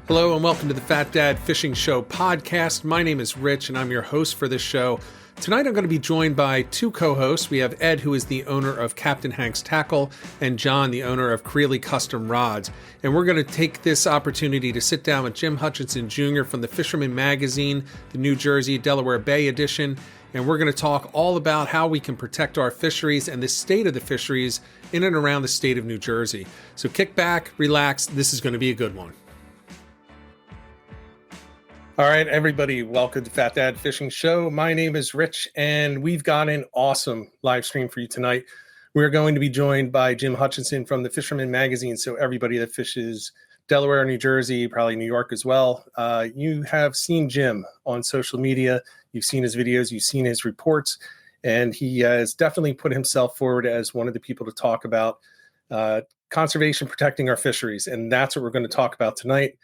Hello and welcome to the Fat Dad Fishing Show podcast. My name is Rich and I'm your host for this show. Tonight I'm going to be joined by two co-hosts. We have Ed, who is the owner of Captain Hank's Tackle, and John, the owner of Creeley Custom Rods. And we're going to take this opportunity to sit down with Jim Hutchinson Jr. from the Fisherman Magazine, the New Jersey, Delaware Bay edition. And we're going to talk all about how we can protect our fisheries and the state of the fisheries in and around the state of New Jersey. So kick back, relax. This is going to be a good one. All right, everybody, welcome to Fat Dad Fishing Show. My name is Rich, and we've got an awesome live stream for you tonight. We're going to be joined by Jim Hutchinson from the Fisherman Magazine. So everybody that fishes Delaware, New Jersey, probably New York as well, you have seen Jim on social media. You've seen his videos, you've seen his reports, and he has definitely put himself forward as one of the people to talk about conservation, protecting our fisheries. And that's what we're going to talk about tonight.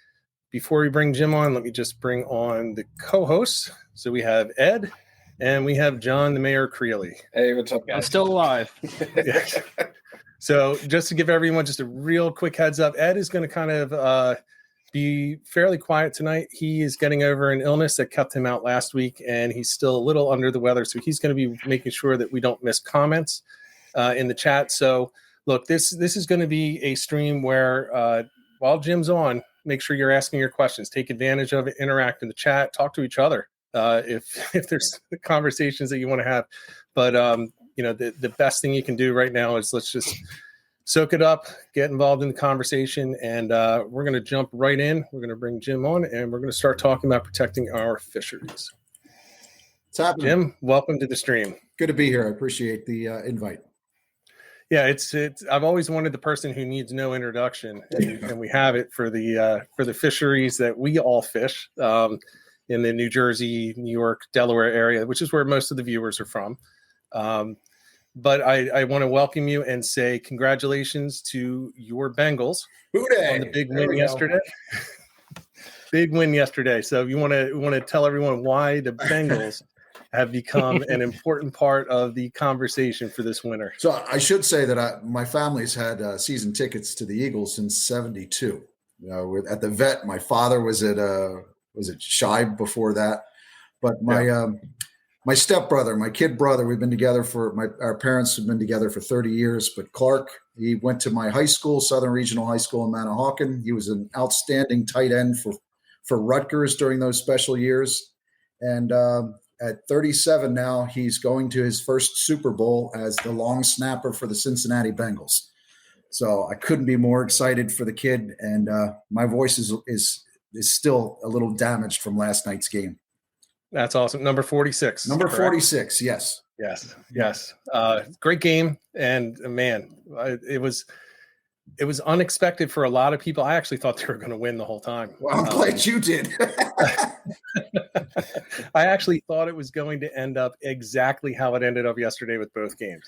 Before we bring Jim on, let me just bring on the co-hosts. So we have Ed and we have John, the mayor of Creeley. Hey, what's up, guys? I'm still alive. Yes. So just to give everyone just a real quick heads up, Ed is going to kind of be fairly quiet tonight. He is getting over an illness that kept him out last week, and he's still a little under the weather. So he's going to be making sure that we don't miss comments in the chat. So look, this is going to be a stream where while Jim's on, make sure you're asking your questions. Take advantage of it. Interact in the chat. Talk to each other if there's conversations that you want to have. But the best thing you can do right now is let's just soak it up, get involved in the conversation, and we're going to jump right in. We're going to bring Jim on, and we're going to start talking about protecting our fisheries. What's happening? Jim, welcome to the stream. Good to be here. I appreciate the invite. Yeah, it's. I've always wanted the person who needs no introduction, and we have it for the fisheries that we all fish in the New Jersey, New York, Delaware area, which is where most of the viewers are from. But I want to welcome you and say congratulations to your Bengals on the big win yesterday. Big win yesterday. So you want to tell everyone why the Bengals have become an important part of the conversation for this winter. So I should say that my family's had season tickets to the Eagles since '72. At the vet, my father was at Shibe before that, but my stepbrother, my kid brother, we've been together our parents have been together for 30 years. But Clark, he went to my high school, Southern Regional High School in Manahawkin. He was an outstanding tight end for Rutgers during those special years, and at 37 now, he's going to his first Super Bowl as the long snapper for the Cincinnati Bengals. So I couldn't be more excited for the kid, and my voice is still a little damaged from last night's game. That's awesome. Number 46. Number correct? 46, yes. Yes. Great game, and man, it was unexpected for a lot of people. I actually thought they were going to win the whole time. Well, I'm glad you did. I actually thought it was going to end up exactly how it ended up yesterday with both games.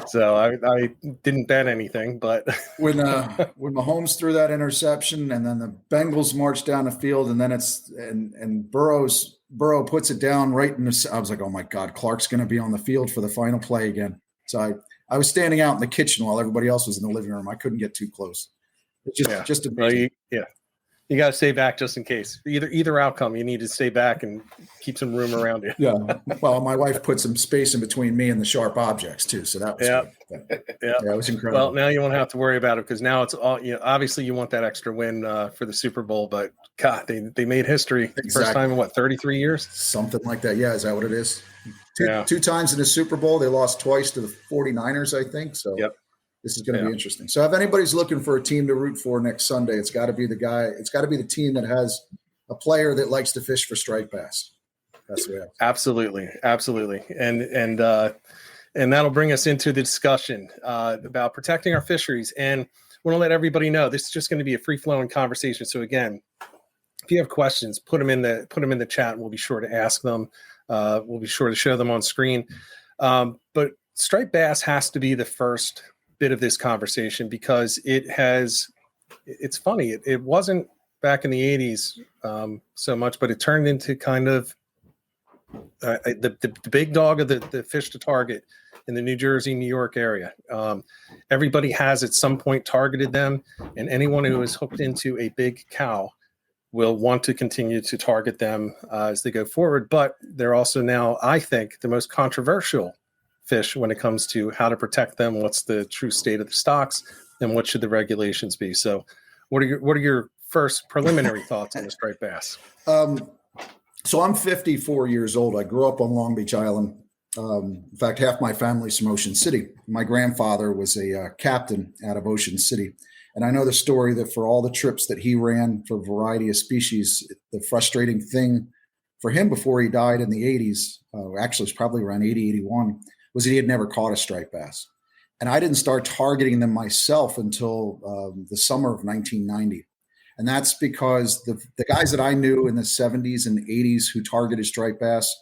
So I didn't bet anything, but when Mahomes threw that interception and then the Bengals marched down the field and then and Burrow puts it down right in the, I was like, oh my God, Clark's going to be on the field for the final play again. So I was standing out in the kitchen while everybody else was in the living room. I couldn't get too close. It's just you got to stay back just in case. Either outcome, you need to stay back and keep some room around you. Yeah. Well, my wife put some space in between me and the sharp objects too, so that was good. Yeah, it was incredible. Well, now you won't have to worry about it because now it's all. Obviously, you want that extra win for the Super Bowl, but God, they made history. Exactly. First time in 33 years? Something like that. Yeah, is that what it is? Two times in the Super Bowl. They lost twice to the 49ers, I think. So yep. This is going to be interesting. So if anybody's looking for a team to root for next Sunday, it's got to be the guy. It's got to be the team that has a player that likes to fish for striped bass. That's the way. Absolutely. And that'll bring us into the discussion about protecting our fisheries. And we want to let everybody know this is just going to be a free-flowing conversation. So again, if you have questions, put them in the chat, and we'll be sure to ask them. We'll be sure to show them on screen. But striped bass has to be the first bit of this conversation because it's funny. It wasn't back in the 80s so much, but it turned into kind of the big dog of the fish to target in the New Jersey, New York area. Everybody has at some point targeted them, and anyone who is hooked into a big cow will want to continue to target them as they go forward. But they're also now, I think, the most controversial fish when it comes to how to protect them, what's the true state of the stocks, and what should the regulations be. So what are your first preliminary thoughts on the striped bass? So I'm 54 years old. I grew up on Long Beach Island. In fact, half my family's from Ocean City. My grandfather was a captain out of Ocean City. And I know the story that for all the trips that he ran for a variety of species, the frustrating thing for him before he died in the 80s, actually it was probably around 80, 81, was that he had never caught a striped bass. And I didn't start targeting them myself until the summer of 1990. And that's because the guys that I knew in the 70s and 80s who targeted striped bass,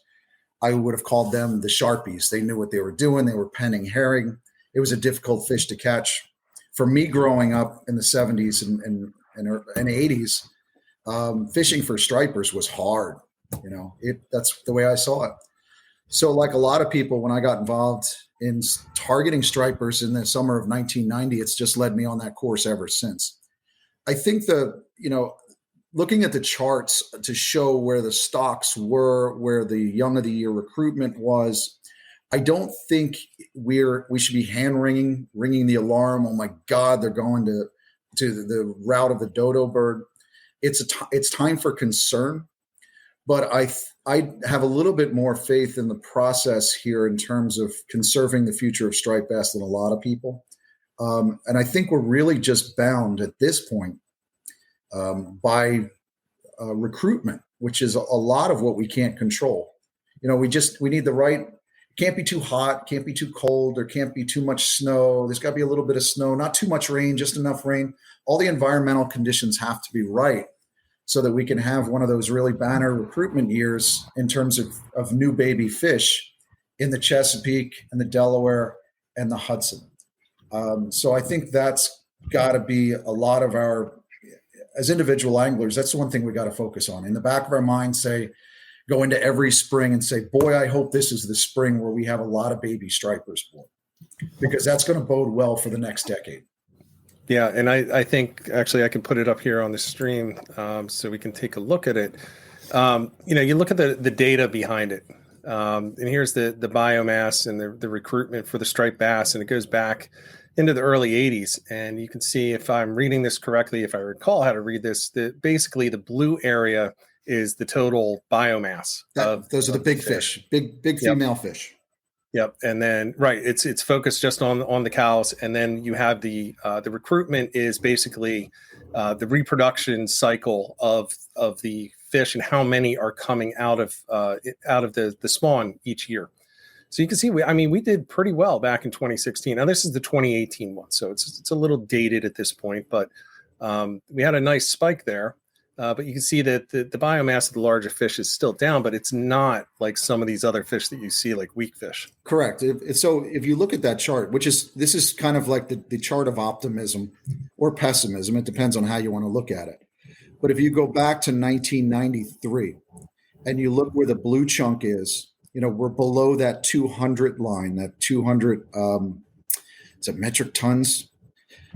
I would have called them the Sharpies. They knew what they were doing. They were penning herring. It was a difficult fish to catch. For me growing up in the 70s and 80s, fishing for stripers was hard. That's the way I saw it. So like a lot of people, when I got involved in targeting stripers in the summer of 1990, it's just led me on that course ever since. I think looking at the charts to show where the stocks were, where the young of the year recruitment was, I don't think we should be ringing the alarm. Oh my God, they're going to the route of the dodo bird. It's time for concern, but I have a little bit more faith in the process here in terms of conserving the future of striped bass than a lot of people. And I think we're really just bound at this point by recruitment, which is a lot of what we can't control. We need the right, can't be too hot, can't be too cold, there can't be too much snow. There's got to be a little bit of snow, not too much rain, just enough rain. All the environmental conditions have to be right so that we can have one of those really banner recruitment years in terms of new baby fish in the Chesapeake and the Delaware and the Hudson. So I think that's got to be a lot of our, as individual anglers, that's the one thing we got to focus on. In the back of our mind, go into every spring and say, boy, I hope this is the spring where we have a lot of baby stripers born, because that's going to bode well for the next decade. Yeah, and I think actually I can put it up here on the stream so we can take a look at it. You look at the data behind it. And here's the biomass and the recruitment for the striped bass, and it goes back into the early 80s. And you can see, if I'm reading this correctly, if I recall how to read this, basically the blue area is the total biomass. Those are the big fish, big female fish. Yep. And then, right, it's focused just on the cows. And then you have the recruitment is basically the reproduction cycle of the fish and how many are coming out of the spawn each year. So you can see, we did pretty well back in 2016. Now this is the 2018 one, so it's a little dated at this point, but we had a nice spike there. But you can see that the biomass of the larger fish is still down, but it's not like some of these other fish that you see, like weak fish. Correct. So if you look at that chart, this is kind of like the chart of optimism or pessimism. It depends on how you want to look at it. But if you go back to 1993 and you look where the blue chunk is, we're below that 200 line, that 200, is it metric tons?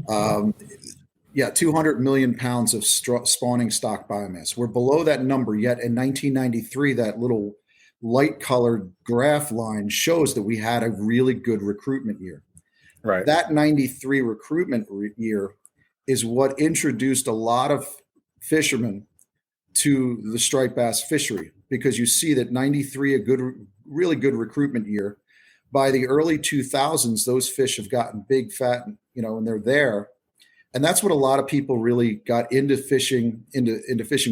200 million pounds of spawning stock biomass. We're below that number, yet in 1993, that little light colored graph line shows that we had a really good recruitment year. Right. That 93 recruitment year is what introduced a lot of fishermen to the striped bass fishery, because you see that 93, really good recruitment year. By the early 2000s, those fish have gotten big, fat, and they're there. And that's what a lot of people really got into fishing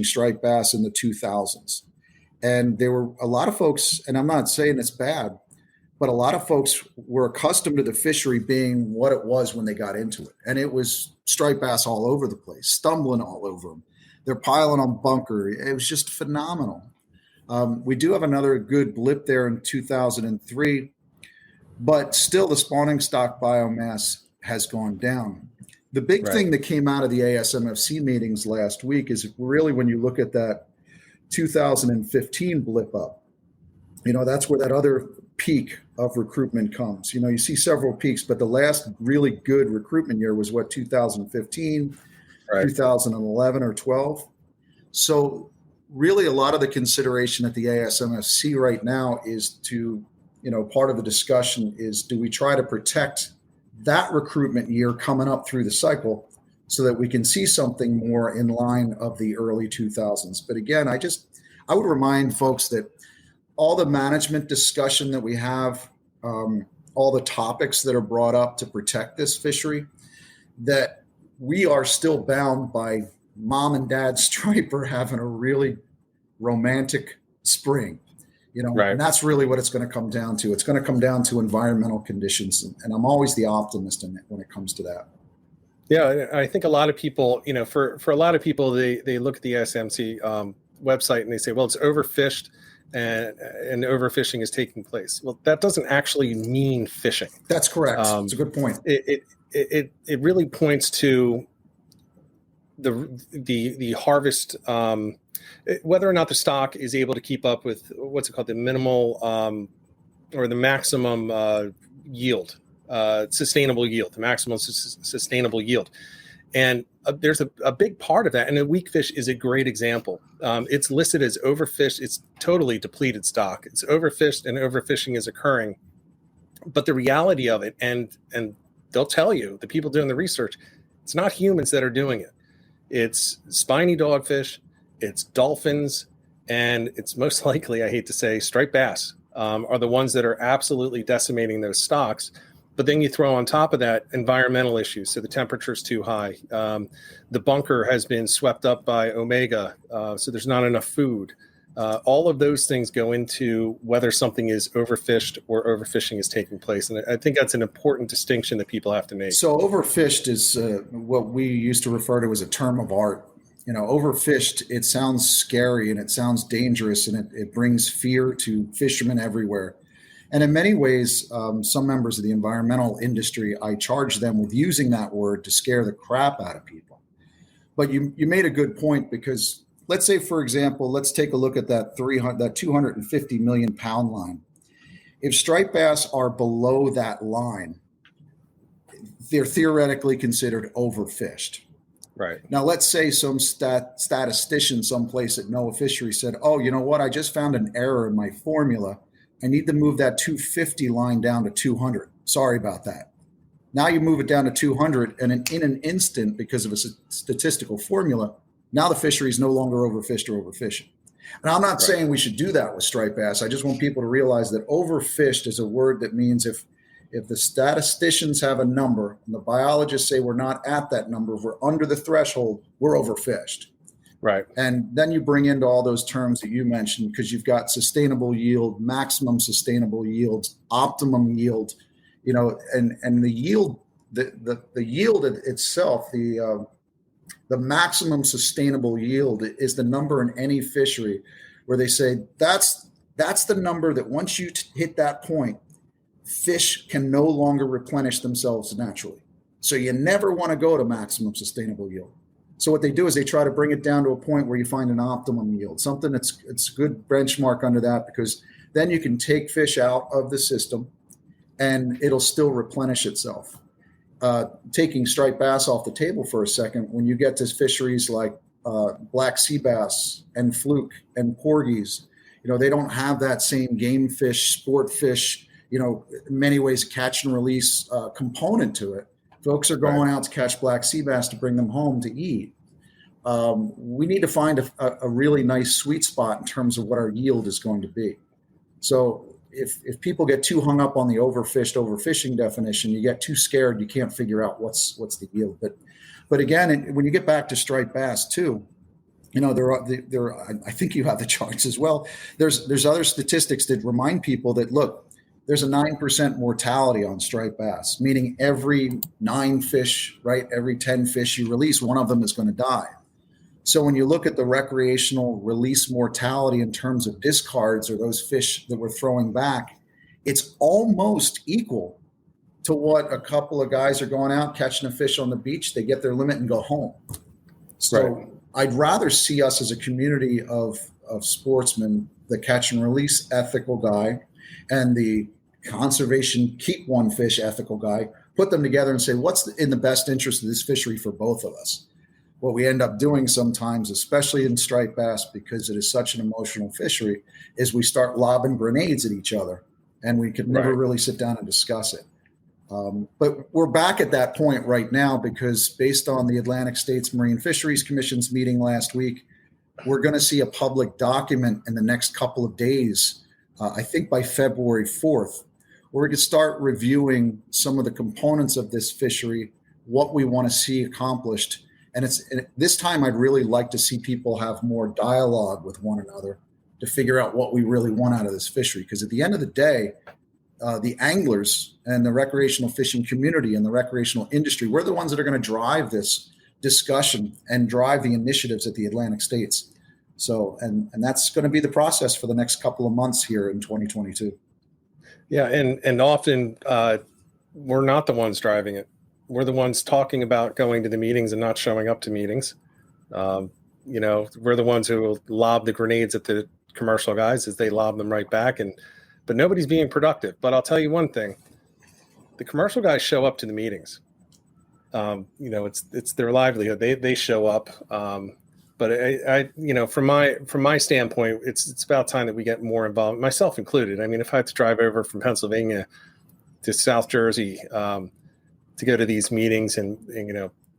striped bass in the 2000s. And there were a lot of folks, and I'm not saying it's bad, but a lot of folks were accustomed to the fishery being what it was when they got into it. And it was striped bass all over the place, stumbling all over them. They're piling on bunker. It was just phenomenal. We do have another good blip there in 2003, but still the spawning stock biomass has gone down. The big thing that came out of the ASMFC meetings last week is really when you look at that 2015 blip up, that's where that other peak of recruitment comes. You see several peaks, but the last really good recruitment year was 2015, 2011 or 12. So really a lot of the consideration at the ASMFC right now is to, part of the discussion is, do we try to protect that recruitment year coming up through the cycle so that we can see something more in line of the early 2000s? But again, I would remind folks that all the management discussion that we have, all the topics that are brought up to protect this fishery, that we are still bound by mom and dad striper having a really romantic spring, Right. And that's really what it's going to come down to. It's going to come down to environmental conditions. And I'm always the optimist in it when it comes to that. Yeah, I think a lot of people, for a lot of people, they look at the SMC website and they say, well, it's overfished and overfishing is taking place. Well, that doesn't actually mean fishing. That's correct. It's a good point. It really points to the harvest, whether or not the stock is able to keep up with what's it called, the minimal or the maximum yield, sustainable yield, the maximum sustainable yield. And there's a big part of that. And a weak fish is a great example. It's listed as overfished. It's totally depleted stock. It's overfished and overfishing is occurring. But the reality of it, and they'll tell you, the people doing the research, it's not humans that are doing it. It's spiny dogfish, it's dolphins, and it's most likely, I hate to say, striped bass are the ones that are absolutely decimating those stocks. But then you throw on top of that environmental issues. So the temperature's too high. The bunker has been swept up by omega, so there's not enough food. All of those things go into whether something is overfished or overfishing is taking place. And I think that's an important distinction that people have to make. So overfished is what we used to refer to as a term of art. Overfished, it sounds scary and it sounds dangerous and it brings fear to fishermen everywhere. And in many ways, some members of the environmental industry, I charge them with using that word to scare the crap out of people. But you made a good point, because let's say, for example, let's take a look at that 250 million pound line. If striped bass are below that line, they're theoretically considered overfished. Right. Now, let's say some statistician someplace at NOAA Fisheries said, oh, you know what? I just found an error in my formula. I need to move that 250 line down to 200. Sorry about that. Now you move it down to 200, and in an instant, because of a statistical formula, now the fishery is no longer overfished or overfishing. And I'm not saying we should do that with striped bass. I just want people to realize that overfished is a word that means if the statisticians have a number and the biologists say we're not at that number, if we're under the threshold, we're overfished. Right. And then you bring into all those terms that you mentioned, because you've got sustainable yield, maximum sustainable yields, optimum yield, and the yield, the yield itself, the maximum sustainable yield is the number in any fishery where they say that's the number that once you hit that point, fish can no longer replenish themselves naturally. So you never want to go to maximum sustainable yield. So what they do is they try to bring it down to a point where you find an optimum yield, something it's a good benchmark under that, because then you can take fish out of the system and it'll still replenish itself. Taking striped bass off the table for a second, when you get to fisheries like black sea bass and fluke and porgies, they don't have that same game fish, sport fish, in many ways catch and release component to it. Folks are going out to catch black sea bass to bring them home to eat. We need to find a really nice sweet spot in terms of what our yield is going to be. So if people get too hung up on the overfishing definition, you get too scared, you can't figure out what's the yield. But again, when you get back to striped bass too, there are I think you have the charts as well. There's other statistics that remind people that, look, there's a 9% mortality on striped bass, meaning every 9 fish, right? Every 10 fish you release, one of them is going to die. So when you look at the recreational release mortality in terms of discards or those fish that we're throwing back, it's almost equal to what a couple of guys are going out catching a fish on the beach. They get their limit and go home. So I'd rather see us as a community of sportsmen, the catch and release ethical guy and the conservation keep one fish ethical guy, put them together and say, what's in the best interest of this fishery for both of us? what we end up doing sometimes, especially in striped bass, because it is such an emotional fishery, is we start lobbing grenades at each other, and we could never really sit down and discuss it. But we're back at that point right now, because based on the Atlantic States Marine Fisheries Commission's meeting last week, we're going to see a public document in the next couple of days, I think by February 4th, where we can start reviewing some of the components of this fishery, what we want to see accomplished. And this time I'd really like to see people have more dialogue with one another to figure out what we really want out of this fishery. Because at the end of the day, the anglers and the recreational fishing community and the recreational industry, we're the ones that are going to drive this discussion and drive the initiatives at the Atlantic States. So, and that's going to be the process for the next couple of months here in 2022. Yeah. And often we're not the ones driving it. We're the ones talking about going to the meetings and not showing up to meetings. We're the ones who will lob the grenades at the commercial guys as they lob them right back. But nobody's being productive. But I'll tell you one thing: the commercial guys show up to the meetings. It's their livelihood. They show up. But I from my standpoint, it's about time that we get more involved, myself included. I mean, if I had to drive over from Pennsylvania to South Jersey to go to these meetings and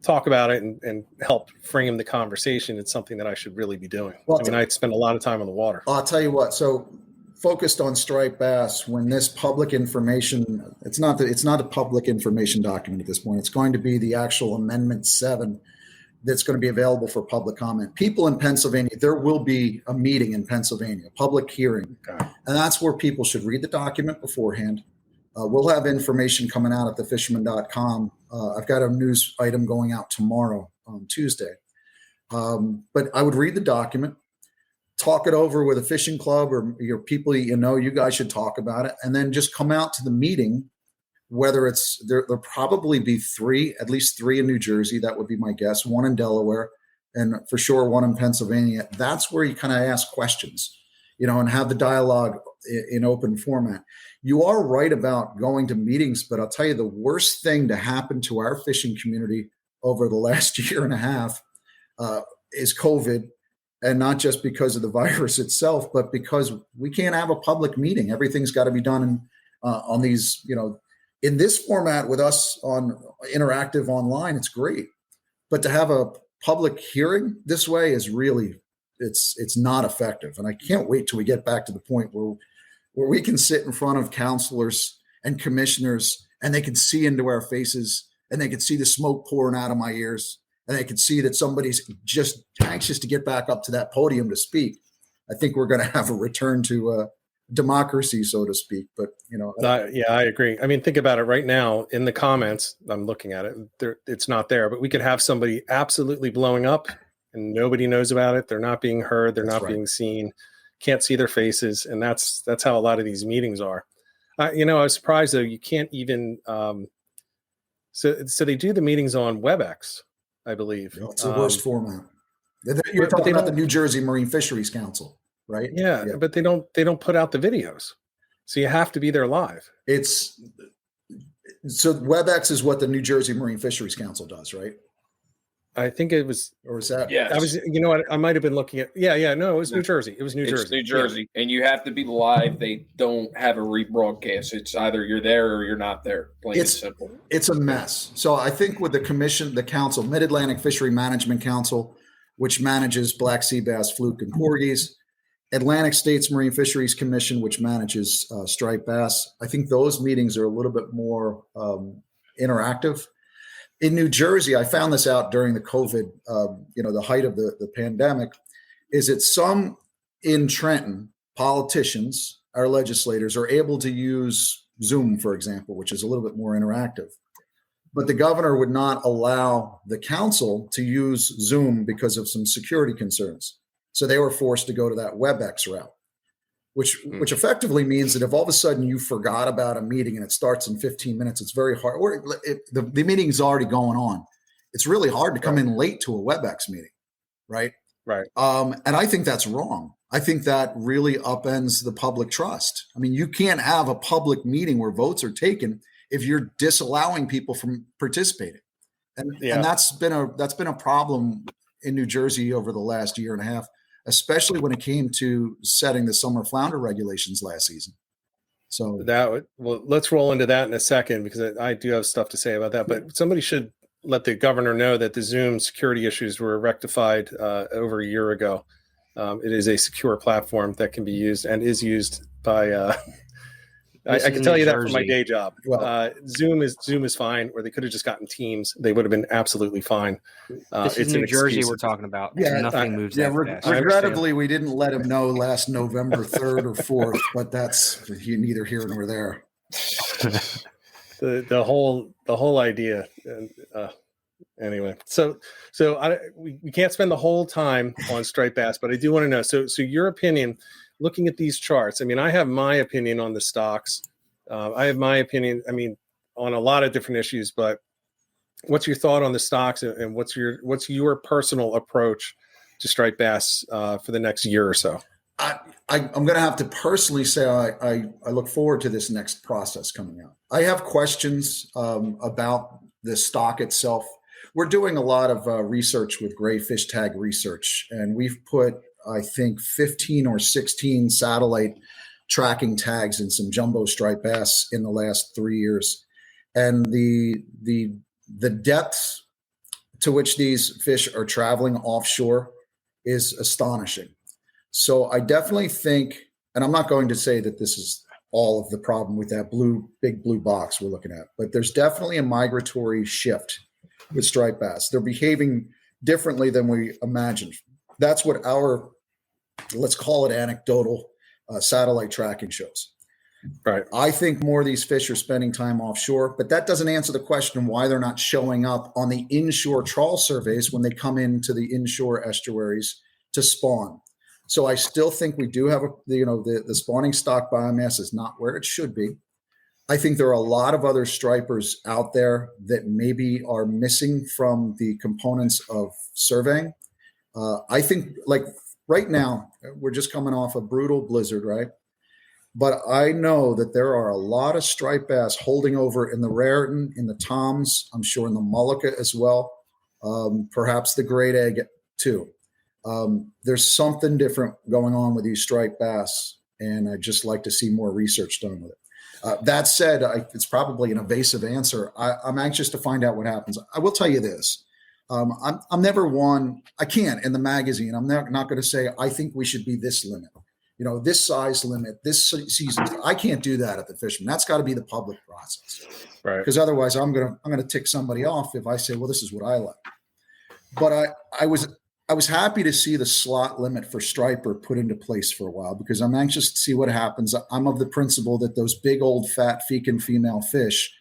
talk about it and help frame the conversation, it's something that I should really be doing. Well, I spend a lot of time on the water. I'll tell you what. So, focused on striped bass, when this public information, it's not a public information document at this point. It's going to be the actual Amendment 7 that's going to be available for public comment. People in Pennsylvania, there will be a meeting in Pennsylvania, public hearing. Okay. And that's where people should read the document beforehand. We'll have information coming out at thefisherman.com. I've got a news item going out tomorrow on Tuesday. But I would read the document, talk it over with a fishing club or your people, you guys should talk about it, and then just come out to the meeting. Whether there'll probably be at least three in New Jersey, that would be my guess, one in Delaware, and for sure one in Pennsylvania. That's where you kind of ask questions, and have the dialogue in open format. You are right about going to meetings, but I'll tell you, the worst thing to happen to our fishing community over the last year and a half is COVID. And not just because of the virus itself, but because we can't have a public meeting. Everything's got to be done on these, in this format with us on interactive online. It's great, but to have a public hearing this way is really, it's not effective. And I can't wait till we get back to the point where we can sit in front of counselors and commissioners, and they can see into our faces, and they can see the smoke pouring out of my ears. And they can see that somebody's just anxious to get back up to that podium to speak. I think we're going to have a return to democracy, so to speak. But, I agree. I mean, think about it right now in the comments. I'm looking at it. It's not there, but we could have somebody absolutely blowing up and nobody knows about it. They're not being heard. They're not being seen. Can't see their faces. And that's how a lot of these meetings are. I was surprised, though. You can't even. So they do the meetings on WebEx, I believe. It's the worst format. You're talking about the New Jersey Marine Fisheries Council, right? Yeah, but they don't put out the videos, so you have to be there live. So WebEx is what the New Jersey Marine Fisheries Council does, right? I think it was, or is that? Yeah, I was. I might have been looking at. Yeah. No, it was New Jersey. It was New Jersey. New Jersey, and you have to be live. They don't have a rebroadcast. It's either you're there or you're not there. Plain and simple. It's a mess. So I think with the commission, the council, Mid-Atlantic Fishery Management Council, which manages black sea bass, fluke, and porgies, Atlantic States Marine Fisheries Commission, which manages striped bass. I think those meetings are a little bit more interactive. In New Jersey, I found this out during the COVID, the height of the pandemic, is that some in Trenton, politicians, our legislators, are able to use Zoom, for example, which is a little bit more interactive. But the governor would not allow the council to use Zoom because of some security concerns. So they were forced to go to that WebEx route, which effectively means that if all of a sudden you forgot about a meeting and it starts in 15 minutes, it's very hard. Or the meeting is already going on. It's really hard to come in late to a WebEx meeting, right? Right. And I think that's wrong. I think that really upends the public trust. I mean, you can't have a public meeting where votes are taken if you're disallowing people from participating. And that's been a problem in New Jersey over the last year and a half, especially when it came to setting the summer flounder regulations last season. So let's roll into that in a second, because I do have stuff to say about that. But somebody should let the governor know that the Zoom security issues were rectified over a year ago. It is a secure platform that can be used and is used by. I can tell you that from my day job. Well, Zoom is fine, or they could have just gotten Teams. They would have been absolutely fine. This is New Jersey we're talking about. Yeah, nothing moves that fast. Regrettably, we didn't let him know last November 3rd or 4th, but that's neither here nor there. the whole idea. Anyway, so we can't spend the whole time on striped bass, but I do want to know. So your opinion. Looking at these charts, I mean, I have my opinion on the stocks. I have my opinion, on a lot of different issues, but what's your thought on the stocks, and what's your personal approach to striped bass for the next year or so? I'm going to have to personally say I look forward to this next process coming out. I have questions about the stock itself. We're doing a lot of research with Gray Fish Tag Research, and we've put, I think, 15 or 16 satellite tracking tags in some jumbo striped bass in the last 3 years. And the depths to which these fish are traveling offshore is astonishing. So I definitely think, and I'm not going to say that this is all of the problem with that big blue box we're looking at, but there's definitely a migratory shift with striped bass. They're behaving differently than we imagined. That's what our, let's call it anecdotal, satellite tracking shows. Right. I think more of these fish are spending time offshore, but that doesn't answer the question why they're not showing up on the inshore trawl surveys when they come into the inshore estuaries to spawn. So I still think we do have the spawning stock biomass is not where it should be. I think there are a lot of other stripers out there that maybe are missing from the components of surveying. I think, like right now, we're just coming off a brutal blizzard, right? But I know that there are a lot of striped bass holding over in the Raritan, in the Toms, I'm sure in the Mullica as well, perhaps the Great Egg too. There's something different going on with these striped bass, and I'd just like to see more research done with it. That said, it's probably an evasive answer. I'm anxious to find out what happens. I will tell you this. I'm never one, I can't in the magazine. I'm not going to say, I think we should be this limit, this size limit, this season. I can't do that at the Fisherman. That's got to be the public process. Right. Because otherwise I'm going to tick somebody off if I say, well, this is what I like. But I was happy to see the slot limit for striper put into place for a while, because I'm anxious to see what happens. I'm of the principle that those big old fat fecund female fish,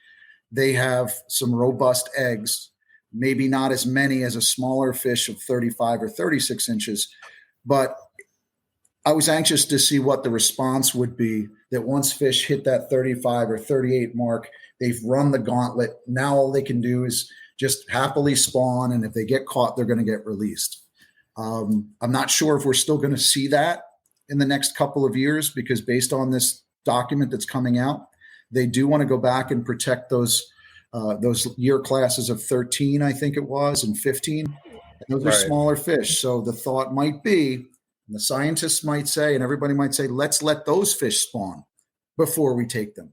they have some robust eggs, maybe not as many as a smaller fish of 35 or 36 inches. But I was anxious to see what the response would be, that once fish hit that 35 or 38 mark, they've run the gauntlet. Now all they can do is just happily spawn. And if they get caught, they're going to get released. I'm not sure if we're still going to see that in the next couple of years, because based on this document that's coming out, they do want to go back and protect those year classes of 13, I think it was, and 15. And those are smaller fish. So the thought might be, and the scientists might say, and everybody might say, let's let those fish spawn before we take them.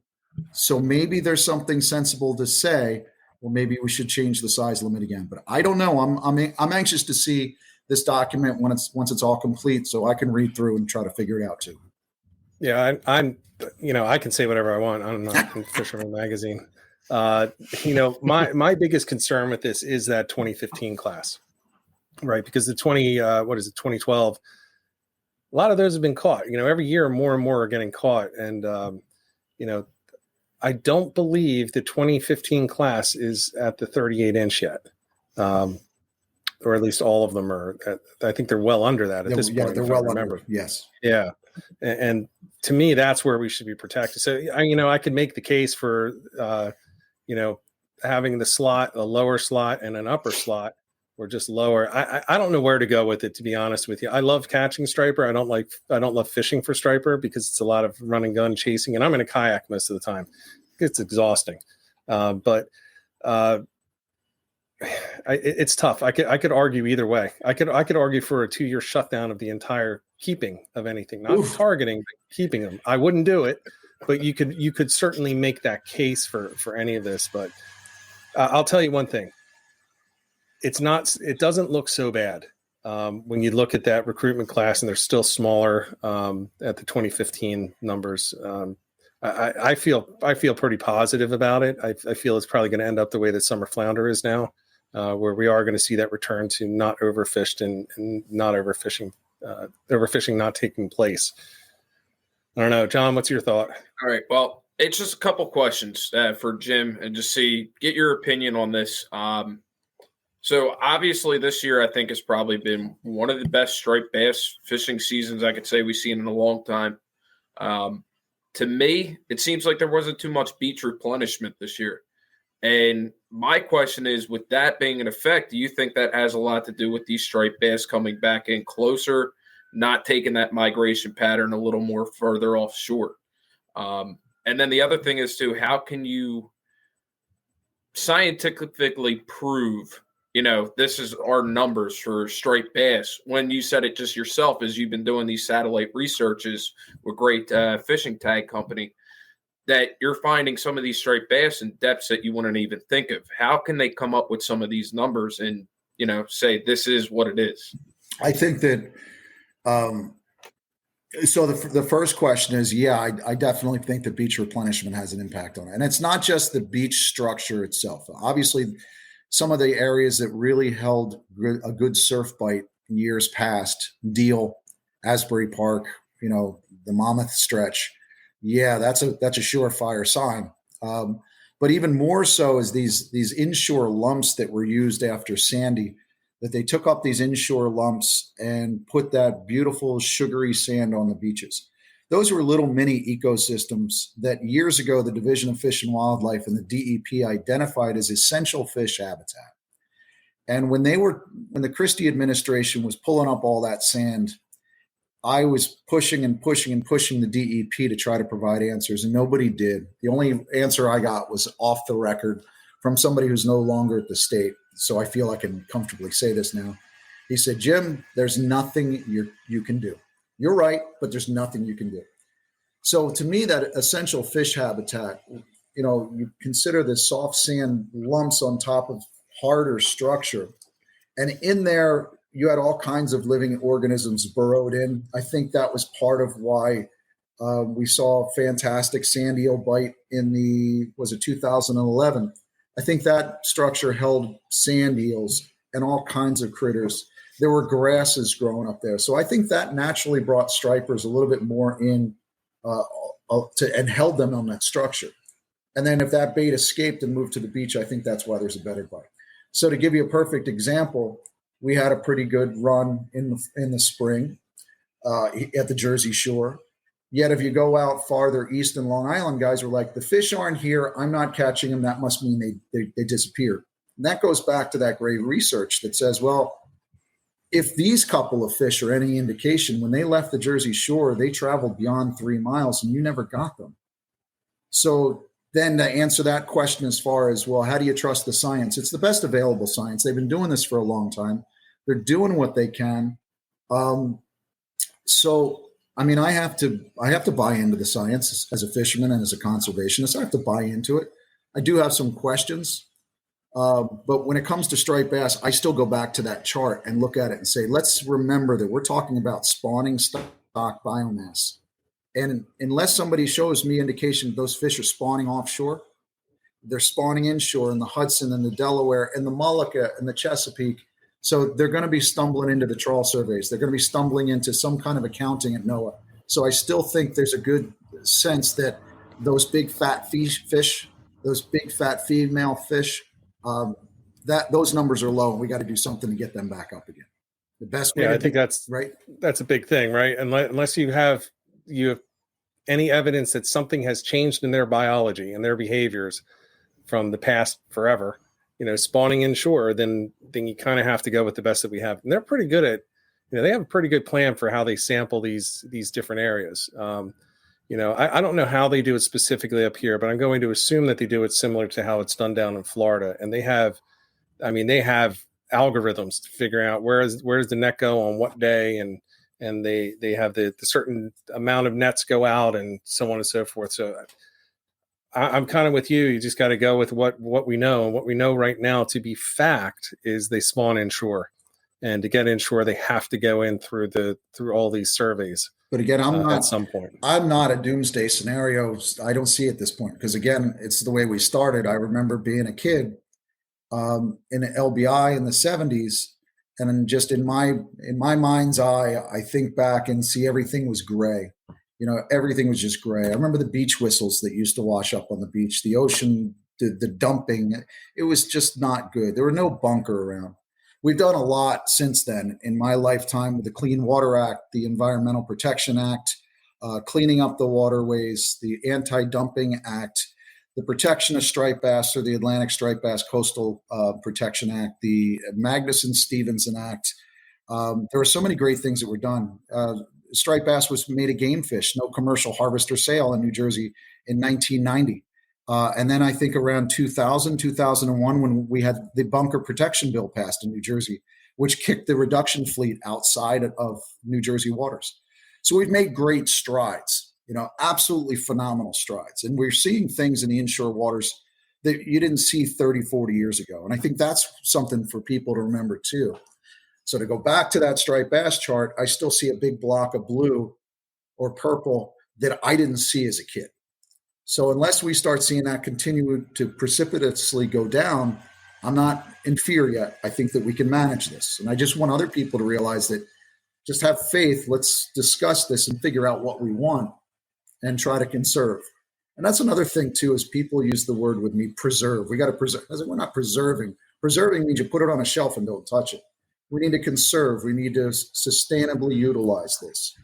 So maybe there's something sensible to say, well, maybe we should change the size limit again. But I don't know. I'm anxious to see this document once it's all complete, so I can read through and try to figure it out too. Yeah, I'm I can say whatever I want. I'm not from Fisherman Magazine. My biggest concern with this is that 2015 class, right? Because the 2012, a lot of those have been caught. Every year more and more are getting caught, and I don't believe the 2015 class is at the 38 inch yet. Or at least all of them are. I think they're well under that at this point. Yeah, they're well under. Yes. Yeah, and to me, that's where we should be protected. So I could make the case for having the slot, a lower slot, and an upper slot, or just lower. I don't know where to go with it, to be honest with you. I love catching striper. I don't love fishing for striper, because it's a lot of run and gun chasing, and I'm in a kayak most of the time. It's exhausting, but. it's tough. I could argue either way. I could argue for a 2-year shutdown of the entire keeping of anything, not targeting, but keeping them. I wouldn't do it, but you could certainly make that case for any of this. But I'll tell you one thing. It doesn't look so bad when you look at that recruitment class, and they're still smaller at the 2015 numbers. I feel pretty positive about it. I feel it's probably going to end up the way that summer flounder is now, where we are going to see that return to not overfished and not overfishing not taking place. I don't know, John, what's your thought? All right. Well, it's just a couple questions for Jim and just get your opinion on this. So obviously this year, I think has probably been one of the best striped bass fishing seasons I could say we've seen in a long time. To me, it seems like there wasn't too much beach replenishment this year. And my question is, with that being in effect, do you think that has a lot to do with these striped bass coming back in closer, not taking that migration pattern a little more further offshore? And then the other thing is, too, how can you scientifically prove, this is our numbers for striped bass, when you said it just yourself, as you've been doing these satellite researches with great fishing tag company, that you're finding some of these striped bass in depths that you wouldn't even think of? How can they come up with some of these numbers and, say this is what it is? I think that, so the first question is, I definitely think that beach replenishment has an impact on it. And it's not just the beach structure itself. Obviously, some of the areas that really held a good surf bite in years past, Deal, Asbury Park, the Monmouth stretch, that's a surefire sign. But even more so is these inshore lumps that were used after Sandy, that they took up these inshore lumps and put that beautiful sugary sand on the beaches. Those were little mini ecosystems that years ago the Division of Fish and Wildlife and the DEP identified as essential fish habitat. And when the Christie administration was pulling up all that sand, I was pushing the DEP to try to provide answers, and nobody did. The only answer I got was off the record from somebody who's no longer at the state. So I feel I can comfortably say this now. He said, Jim, there's nothing you can do. You're right, but there's nothing you can do. So to me, that essential fish habitat, you consider the soft sand lumps on top of harder structure. And in there, you had all kinds of living organisms burrowed in. I think that was part of why we saw fantastic sand eel bite in 2011? I think that structure held sand eels and all kinds of critters. There were grasses growing up there. So I think that naturally brought stripers a little bit more in and held them on that structure. And then if that bait escaped and moved to the beach, I think that's why there's a better bite. So to give you a perfect example, we had a pretty good run in the spring at the Jersey Shore. Yet if you go out farther east in Long Island, guys were like, the fish aren't here. I'm not catching them. That must mean they disappeared. And that goes back to that great research that says, well, if these couple of fish are any indication, when they left the Jersey Shore, they traveled beyond 3 miles and you never got them. So then to answer that question as far as, well, how do you trust the science? It's the best available science. They've been doing this for a long time. They're doing what they can. So, I mean, I have to buy into the science as a fisherman and as a conservationist. I have to buy into it. I do have some questions. But when it comes to striped bass, I still go back to that chart and look at it and say, let's remember that we're talking about spawning stock biomass. And unless somebody shows me indication that those fish are spawning offshore, they're spawning inshore in the Hudson and the Delaware and the Mullica and the Chesapeake. So they're going to be stumbling into the trawl surveys. They're going to be stumbling into some kind of accounting at NOAA. So I still think there's a good sense that those big fat fish, those big fat female fish, that those numbers are low, and we got to do something to get them back up again. The best way. I think that's right. That's a big thing, right? Unless you have any evidence that something has changed in their biology and their behaviors from the past forever, spawning inshore, then you kind of have to go with the best that we have. And they're pretty good at, they have a pretty good plan for how they sample these different areas. I don't know how they do it specifically up here, but I'm going to assume that they do it similar to how it's done down in Florida. And they have I mean, they have algorithms to figure out where's the net go on what day, and they have the certain amount of nets go out and so on and so forth. So I'm kind of with you. You just got to go with what we know. And what we know right now to be fact is they spawn inshore. And to get inshore, they have to go in through all these surveys. But again, at some point. I'm not a doomsday scenario. I don't see at this point, because again, it's the way we started. I remember being a kid in an LBI in the 70s, and then just in my mind's eye, I think back and see everything was gray. Everything was just gray. I remember the beach whistles that used to wash up on the beach, the ocean, the dumping. It was just not good. There were no bunker around. We've done a lot since then in my lifetime with the Clean Water Act, the Environmental Protection Act, cleaning up the waterways, the Anti-Dumping Act, the protection of striped bass, or the Atlantic Striped Bass Coastal Protection Act, the Magnuson-Stevenson Act. There were so many great things that were done. Striped bass was made a game fish, no commercial harvest or sale in New Jersey in 1990. And then I think around 2000, 2001, when we had the bunker protection bill passed in New Jersey, which kicked the reduction fleet outside of New Jersey waters. So we've made great strides, absolutely phenomenal strides. And we're seeing things in the inshore waters that you didn't see 30, 40 years ago. And I think that's something for people to remember too. So to go back to that striped bass chart, I still see a big block of blue or purple that I didn't see as a kid. So unless we start seeing that continue to precipitously go down, I'm not in fear yet. I think that we can manage this. And I just want other people to realize that just have faith. Let's discuss this and figure out what we want and try to conserve. And that's another thing too, is people use the word with me, preserve. We got to preserve. I said, we're not preserving. Preserving means you put it on a shelf and don't touch it. We need to conserve. We need to sustainably utilize this.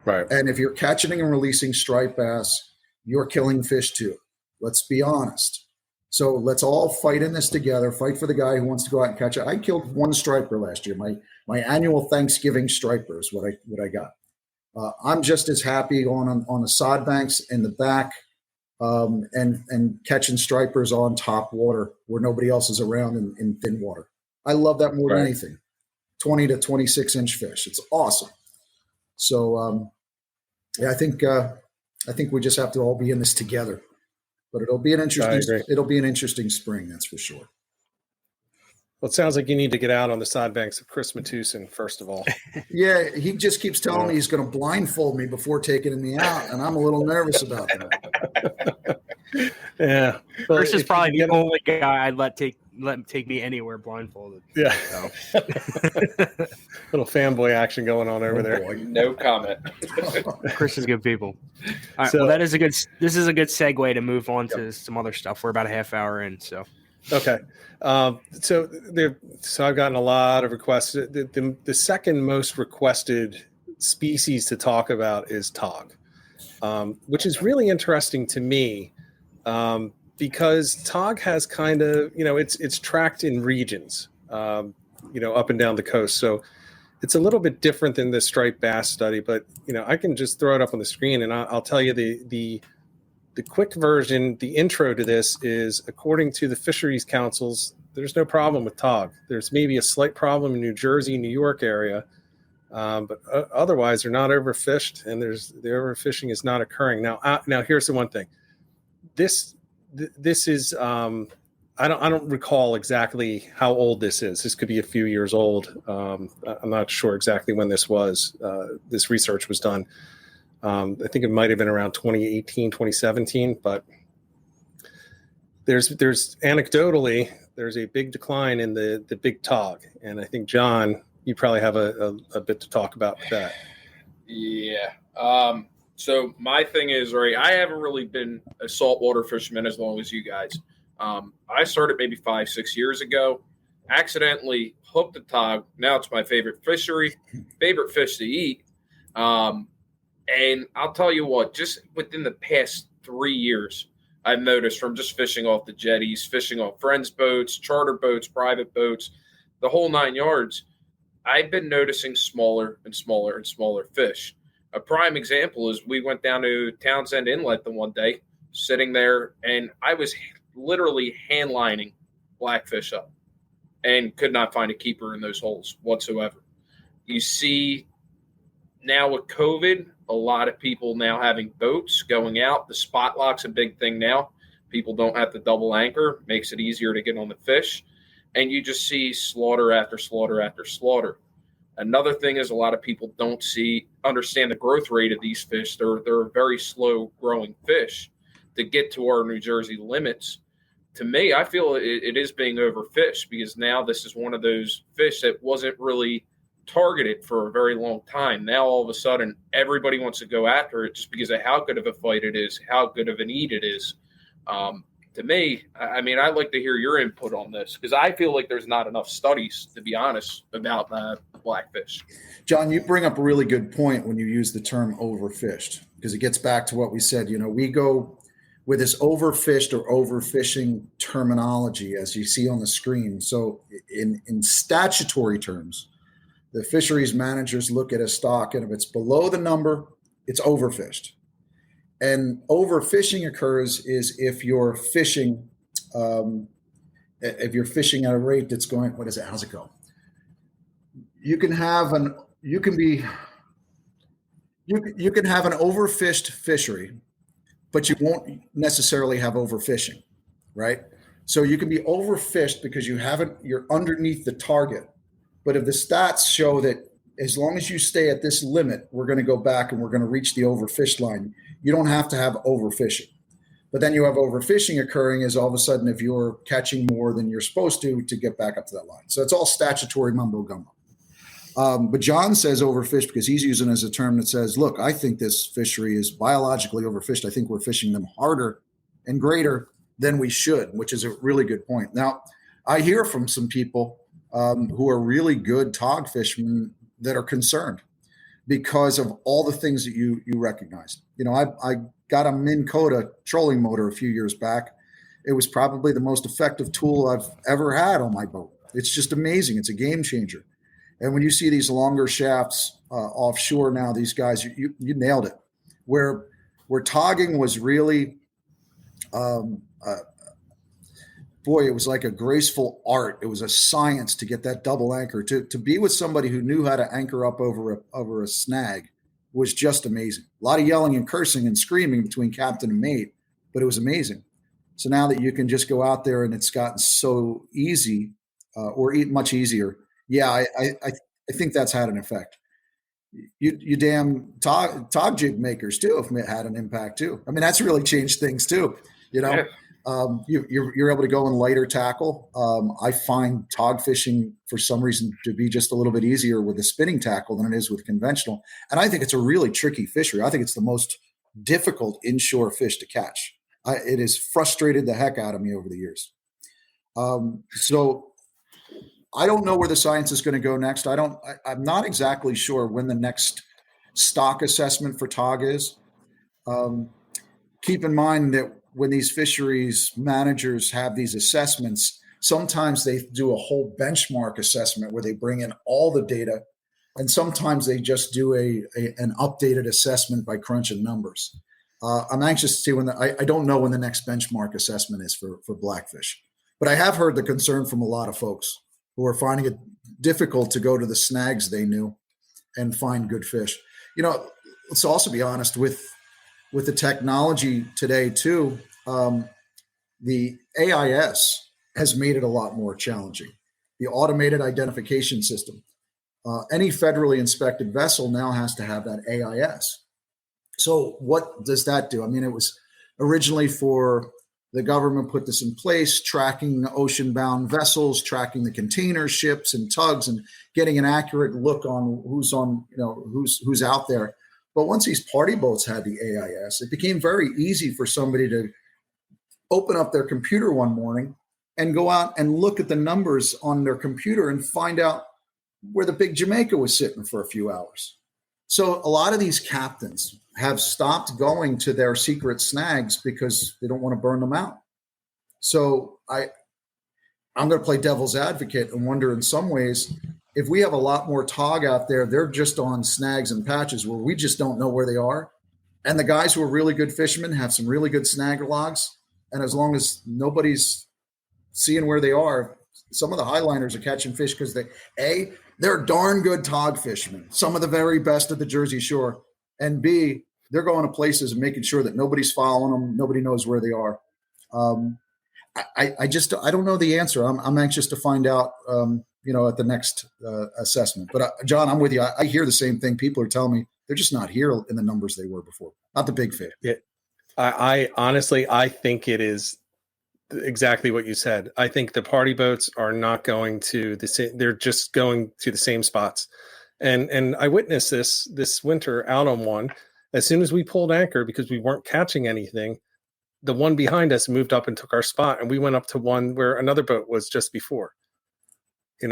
Right. And if you're catching and releasing striped bass, you're killing fish too. Let's be honest. So let's all fight in this together. Fight for the guy who wants to go out and catch it. I killed one striper last year. My annual Thanksgiving striper is what I got. I'm just as happy going on the sod banks in the back and catching stripers on top water where nobody else is around in thin water. I love that more than anything. 20 to 26 inch fish. It's awesome. So I think we just have to all be in this together. But it'll be an interesting spring, that's for sure. Well, it sounds like you need to get out on the side banks of Chris Matusin, first of all. Yeah, he just keeps telling me he's going to blindfold me before taking me out, and I'm a little nervous about that. Yeah. Well, Chris is probably the only guy I'd let him take me anywhere blindfolded. Yeah. So. Little fanboy action going on over there. Boy, no comment. Chris is good people. All right, so, well, this is a good segue to move on to some other stuff. We're about a half hour in, so. Okay. So I've gotten a lot of requests. The second most requested species to talk about is tog, which is really interesting to me. Because tog has kind of, it's tracked in regions, up and down the coast. So it's a little bit different than the striped bass study, but, I can just throw it up on the screen and I'll tell you the quick version. The intro to this is, according to the Fisheries Councils, there's no problem with tog. There's maybe a slight problem in New Jersey, New York area, but otherwise they're not overfished, and the overfishing is not occurring. Now here's the one thing. This is I don't recall exactly how old this is. This could be a few years old. I'm not sure exactly when this research was done. I think it might have been around 2018, 2017, but there's anecdotally, there's a big decline in the big tog. And I think, John, you probably have a bit to talk about that. Yeah. So my thing is, I haven't really been a saltwater fisherman as long as you guys. I started maybe 5-6 years ago, accidentally hooked the tog. Now it's my favorite fishery, favorite fish to eat. And I'll tell you what, just within the past 3 years, I've noticed from just fishing off the jetties, fishing off friends' boats, charter boats, private boats, the whole 9 yards, I've been noticing smaller and smaller and smaller fish. A prime example is we went down to Townsend Inlet the one day, sitting there, and I was literally hand lining blackfish up. and could not find a keeper in those holes whatsoever. You see now with COVID, a lot of people now having boats going out. The spot lock's a big thing now. People don't have to double anchor, makes it easier to get on the fish. And you just see slaughter after slaughter after slaughter. Another thing is a lot of people don't understand the growth rate of these fish. They're very slow growing fish. To get to our New Jersey limits, to me, I feel it is being overfished, because now this is one of those fish that wasn't really targeted for a very long time. Now all of a sudden everybody wants to go after it just because of how good of a fight it is, how good of an eat it is. To me, I mean, I'd like to hear your input on this, because I feel like there's not enough studies, to be honest, about blackfish. John, you bring up a really good point when you use the term overfished, because it gets back to what we said. We go with this overfished or overfishing terminology, as you see on the screen. So in statutory terms, the fisheries managers look at a stock, and if it's below the number, it's overfished. And overfishing occurs is if you're fishing at a rate that's going, how's it go? You can have an overfished fishery, but you won't necessarily have overfishing, right? So you can be overfished because you're underneath the target. But if the stats show that as long as you stay at this limit, we're going to go back and we're going to reach the overfished line, you don't have to have overfishing. But then you have overfishing occurring as all of a sudden, if you're catching more than you're supposed to get back up to that line. So it's all statutory mumbo gumbo. But John says overfished because he's using it as a term that says, look, I think this fishery is biologically overfished. I think we're fishing them harder and greater than we should, which is a really good point. Now, I hear from some people who are really good tog fishermen that are concerned because of all the things that you recognized. I got a Minn Kota trolling motor a few years back. It was probably the most effective tool I've ever had on my boat. It's just amazing. It's a game changer. And when you see these longer shafts offshore now, these guys, you nailed it. Where togging was really, it was like a graceful art. It was a science to get that double anchor. To be with somebody who knew how to anchor up over a snag was just amazing. A lot of yelling and cursing and screaming between captain and mate, but it was amazing. So now that you can just go out there and it's gotten so easy or much easier, yeah, I think that's had an effect. You damn tog jig makers too have had an impact too. I mean, that's really changed things too. Yeah. You're able to go in lighter tackle. I find tog fishing for some reason to be just a little bit easier with a spinning tackle than it is with conventional. And I think it's a really tricky fishery. I think it's the most difficult inshore fish to catch. It has frustrated the heck out of me over the years. So I don't know where the science is going to go next. I'm not exactly sure when the next stock assessment for tog is. Keep in mind that when these fisheries managers have these assessments, sometimes they do a whole benchmark assessment where they bring in all the data, and sometimes they just do an updated assessment by crunching numbers. I'm anxious to see I don't know when the next benchmark assessment is for blackfish, but I have heard the concern from a lot of folks who are finding it difficult to go to the snags they knew and find good fish. Let's also be honest with the technology today too. The AIS has made it a lot more challenging. The automated identification system. Any federally inspected vessel now has to have that AIS. So what does that do? I mean, it was originally for the government put this in place, tracking ocean-bound vessels, tracking the container ships and tugs, and getting an accurate look on who's out there. But once these party boats had the AIS, it became very easy for somebody to open up their computer one morning and go out and look at the numbers on their computer and find out where the big Jamaica was sitting for a few hours. So a lot of these captains have stopped going to their secret snags because they don't want to burn them out. So I'm going to play devil's advocate and wonder in some ways, if we have a lot more tog out there, they're just on snags and patches where we just don't know where they are. And the guys who are really good fishermen have some really good snag logs. And as long as nobody's seeing where they are, some of the Highliners are catching fish because they're darn good tog fishermen, some of the very best of the Jersey Shore, and B, they're going to places and making sure that nobody's following them, nobody knows where they are. I don't know the answer. I'm anxious to find out, at the next assessment. But John, I'm with you. I hear the same thing. People are telling me they're just not here in the numbers they were before. Not the big fish. Yeah. I honestly, I think it is exactly what you said. I think the party boats are not going to the same. They're just going to the same spots. And I witnessed this winter out on one. As soon as we pulled anchor, because we weren't catching anything, the one behind us moved up and took our spot, and we went up to one where another boat was just before.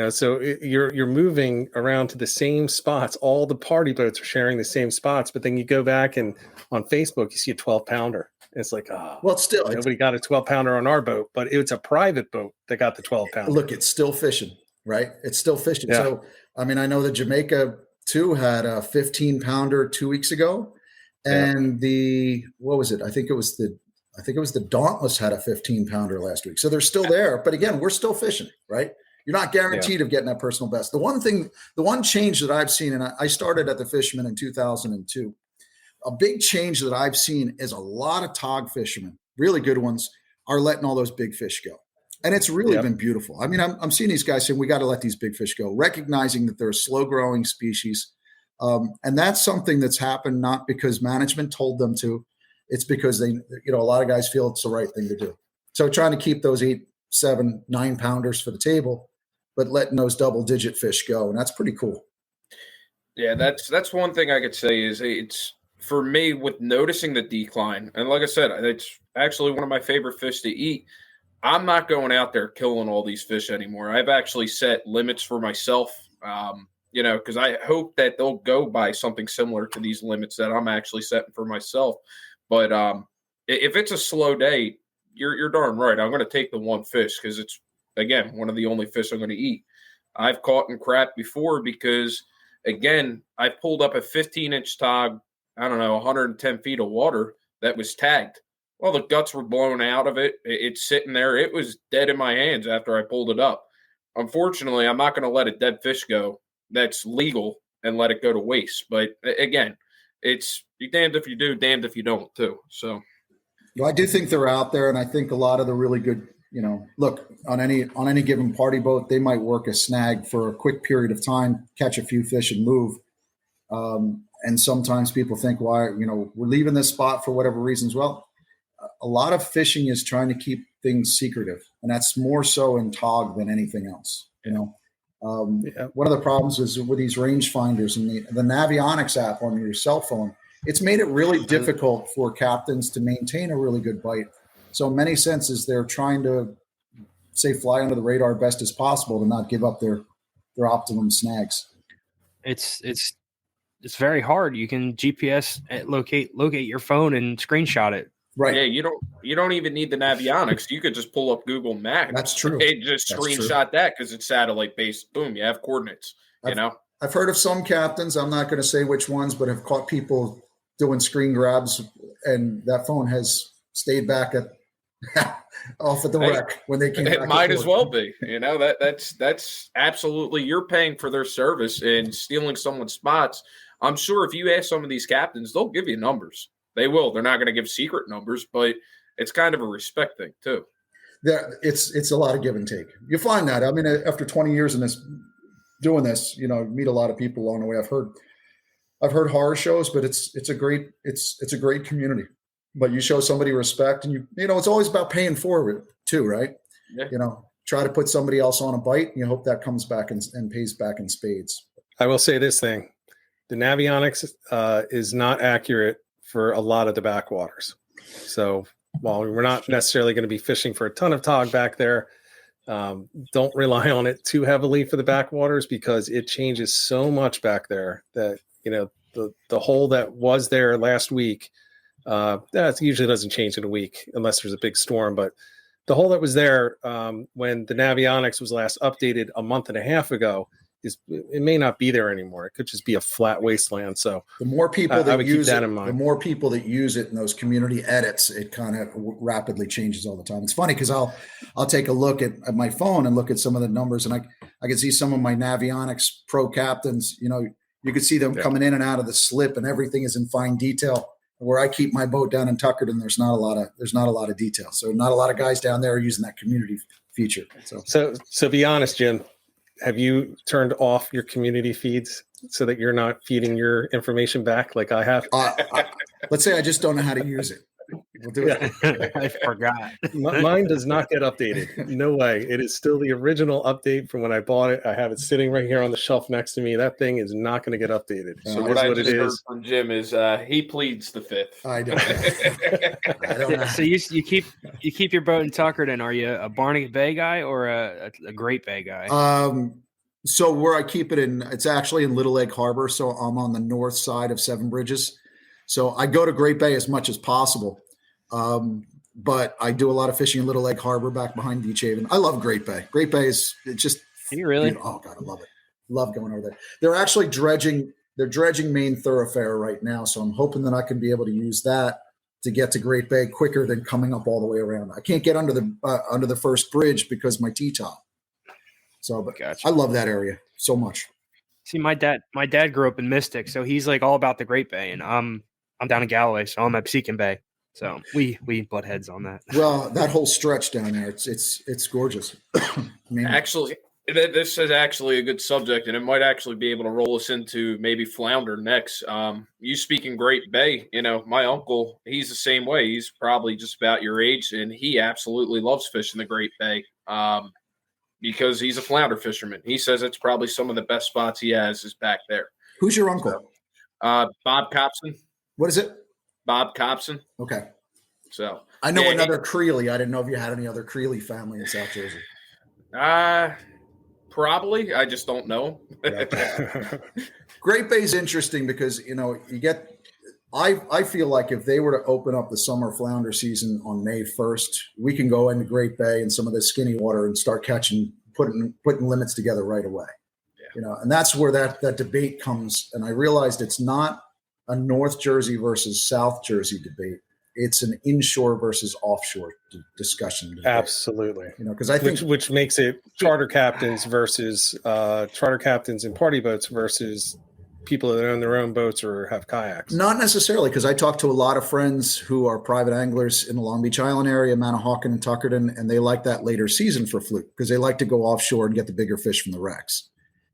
So you're moving around to the same spots. All the party boats are sharing the same spots, but then you go back and on Facebook, you see a 12-pounder. It's like, nobody got a 12-pounder on our boat, but it's a private boat that got the 12-pounder. Look, it's still fishing, right? It's still fishing. Yeah. So, I know the Jamaica too had a 15-pounder 2 weeks ago, and what was it? I think it was the Dauntless had a 15-pounder last week. So they're still there, but again, we're still fishing, right? You're not guaranteed of getting that personal best. The one change that I've seen, and I started at the Fisherman in 2002, a big change that I've seen is a lot of tog fishermen, really good ones, are letting all those big fish go. And it's really been beautiful. I'm seeing these guys saying, we got to let these big fish go, recognizing that they're a slow growing species. And that's something that's happened, not because management told them to, it's because they, a lot of guys feel it's the right thing to do. So trying to keep those 8, 7, 9-pounders for the table, but letting those double-digit fish go, and that's pretty cool. Yeah, that's one thing I could say is it's for me with noticing the decline, and like I said, it's actually one of my favorite fish to eat. I'm not going out there killing all these fish anymore. I've actually set limits for myself, because I hope that they'll go by something similar to these limits that I'm actually setting for myself. But if it's a slow day, you're darn right. I'm going to take the one fish because it's, again, one of the only fish I'm going to eat. I've caught and crapped before because, again, I pulled up a 15-inch tog, 110 feet of water that was tagged. Well, the guts were blown out of it. It's sitting there. It was dead in my hands after I pulled it up. Unfortunately, I'm not going to let a dead fish go that's legal and let it go to waste. But, again, it's you're damned if you do, damned if you don't, too. So, well, I do think they're out there, and I think a lot of the really good, look, on any given party boat, they might work a snag for a quick period of time, catch a few fish and move. And sometimes people think, why, we're leaving this spot for whatever reasons. Well, a lot of fishing is trying to keep things secretive, and that's more so in tog than anything else. One of the problems is with these rangefinders and the Navionics app on your cell phone. It's made it really difficult for captains to maintain a really good bite. So in many senses, they're trying to fly under the radar best as possible to not give up their optimum snags. It's very hard. You can GPS locate your phone and screenshot it. Right. Yeah, you don't even need the Navionics. You could just pull up Google Maps. That's true. And just screenshot that because it's satellite based. Boom, you have coordinates. I've heard of some captains, I'm not going to say which ones, but have caught people doing screen grabs, and that phone has stayed back off at the wreck when they came back. It might as well be. That's absolutely, you're paying for their service and stealing someone's spots. I'm sure if you ask some of these captains, they'll give you numbers. They will. They're not going to give secret numbers, but it's kind of a respect thing too. It's a lot of give and take. You find that. After 20 years in doing this, meet a lot of people along the way. I've heard horror shows, but it's a great community. But you show somebody respect, and it's always about paying forward too, right? Yeah. Try to put somebody else on a bite, and you hope that comes back and pays back in spades. I will say this thing: the Navionics is not accurate for a lot of the backwaters. So while we're not necessarily going to be fishing for a ton of tog back there, don't rely on it too heavily for the backwaters because it changes so much back there that, the hole that was there last week, that usually doesn't change in a week unless there's a big storm. But the hole that was there when the Navionics was last updated a month and a half ago it may not be there anymore. It could just be a flat wasteland. So the more people that use it, in mind. The more people that use it in those community edits, it kind of rapidly changes all the time. It's funny because I'll take a look at my phone and look at some of the numbers, and I can see some of my Navionics pro captains. You could see them coming in and out of the slip, and everything is in fine detail. Where I keep my boat down in Tuckerton, there's not a lot of detail. So not a lot of guys down there are using that community feature. So be honest, Jim. Have you turned off your community feeds so that you're not feeding your information back like I have? Let's say I just don't know how to use it. We'll do it. I forgot. Mine does not get updated. No way. It is still the original update from when I bought it. I have it sitting right here on the shelf next to me. That thing is not going to get updated. So what I just heard from Jim is he pleads the fifth. I don't know. So you keep your boat in Tuckerton. Are you a Barnegat Bay guy or a Great Bay guy? So where I keep it it's actually in Little Egg Harbor. So I'm on the north side of Seven Bridges. So I go to Great Bay as much as possible. But I do a lot of fishing in Little Egg Harbor back behind Beach Haven. I love Great Bay. Great Bay it's just you really? Oh God, I love it. Love going over there. They're actually dredging main thoroughfare right now. So I'm hoping that I can be able to use that to get to Great Bay quicker than coming up all the way around. I can't get under the first bridge because my T-top. So, but gotcha. I love that area so much. See, my dad grew up in Mystic, so he's like all about the Great Bay, and I'm down in Galloway, so I'm at Pecan Bay. So we butt heads on that. Well, that whole stretch down there, it's gorgeous. Actually, this is actually a good subject, and it might actually be able to roll us into maybe flounder next. You speaking Great Bay, my uncle, he's the same way. He's probably just about your age, and he absolutely loves fishing the Great Bay because he's a flounder fisherman. He says it's probably some of the best spots he has is back there. Who's your uncle? So, Bob Copson. What is it? Bob Copson. Okay. So I know another Creeley. I didn't know if you had any other Creeley family in South Jersey. Probably. I just don't know. Great Bay is interesting because, you get – I feel like if they were to open up the summer flounder season on May 1st, we can go into Great Bay and some of the skinny water and start catching, putting limits together right away. Yeah. And that's where that debate comes. And I realized it's not a North Jersey versus South Jersey debate. It's an inshore versus offshore discussion debate. Absolutely. Because I think which makes it charter captains versus charter captains in party boats versus people that own their own boats or have kayaks. Not necessarily, because I talk to a lot of friends who are private anglers in the Long Beach Island area, Manahawkin and Tuckerton, and they like that later season for fluke because they like to go offshore and get the bigger fish from the wrecks.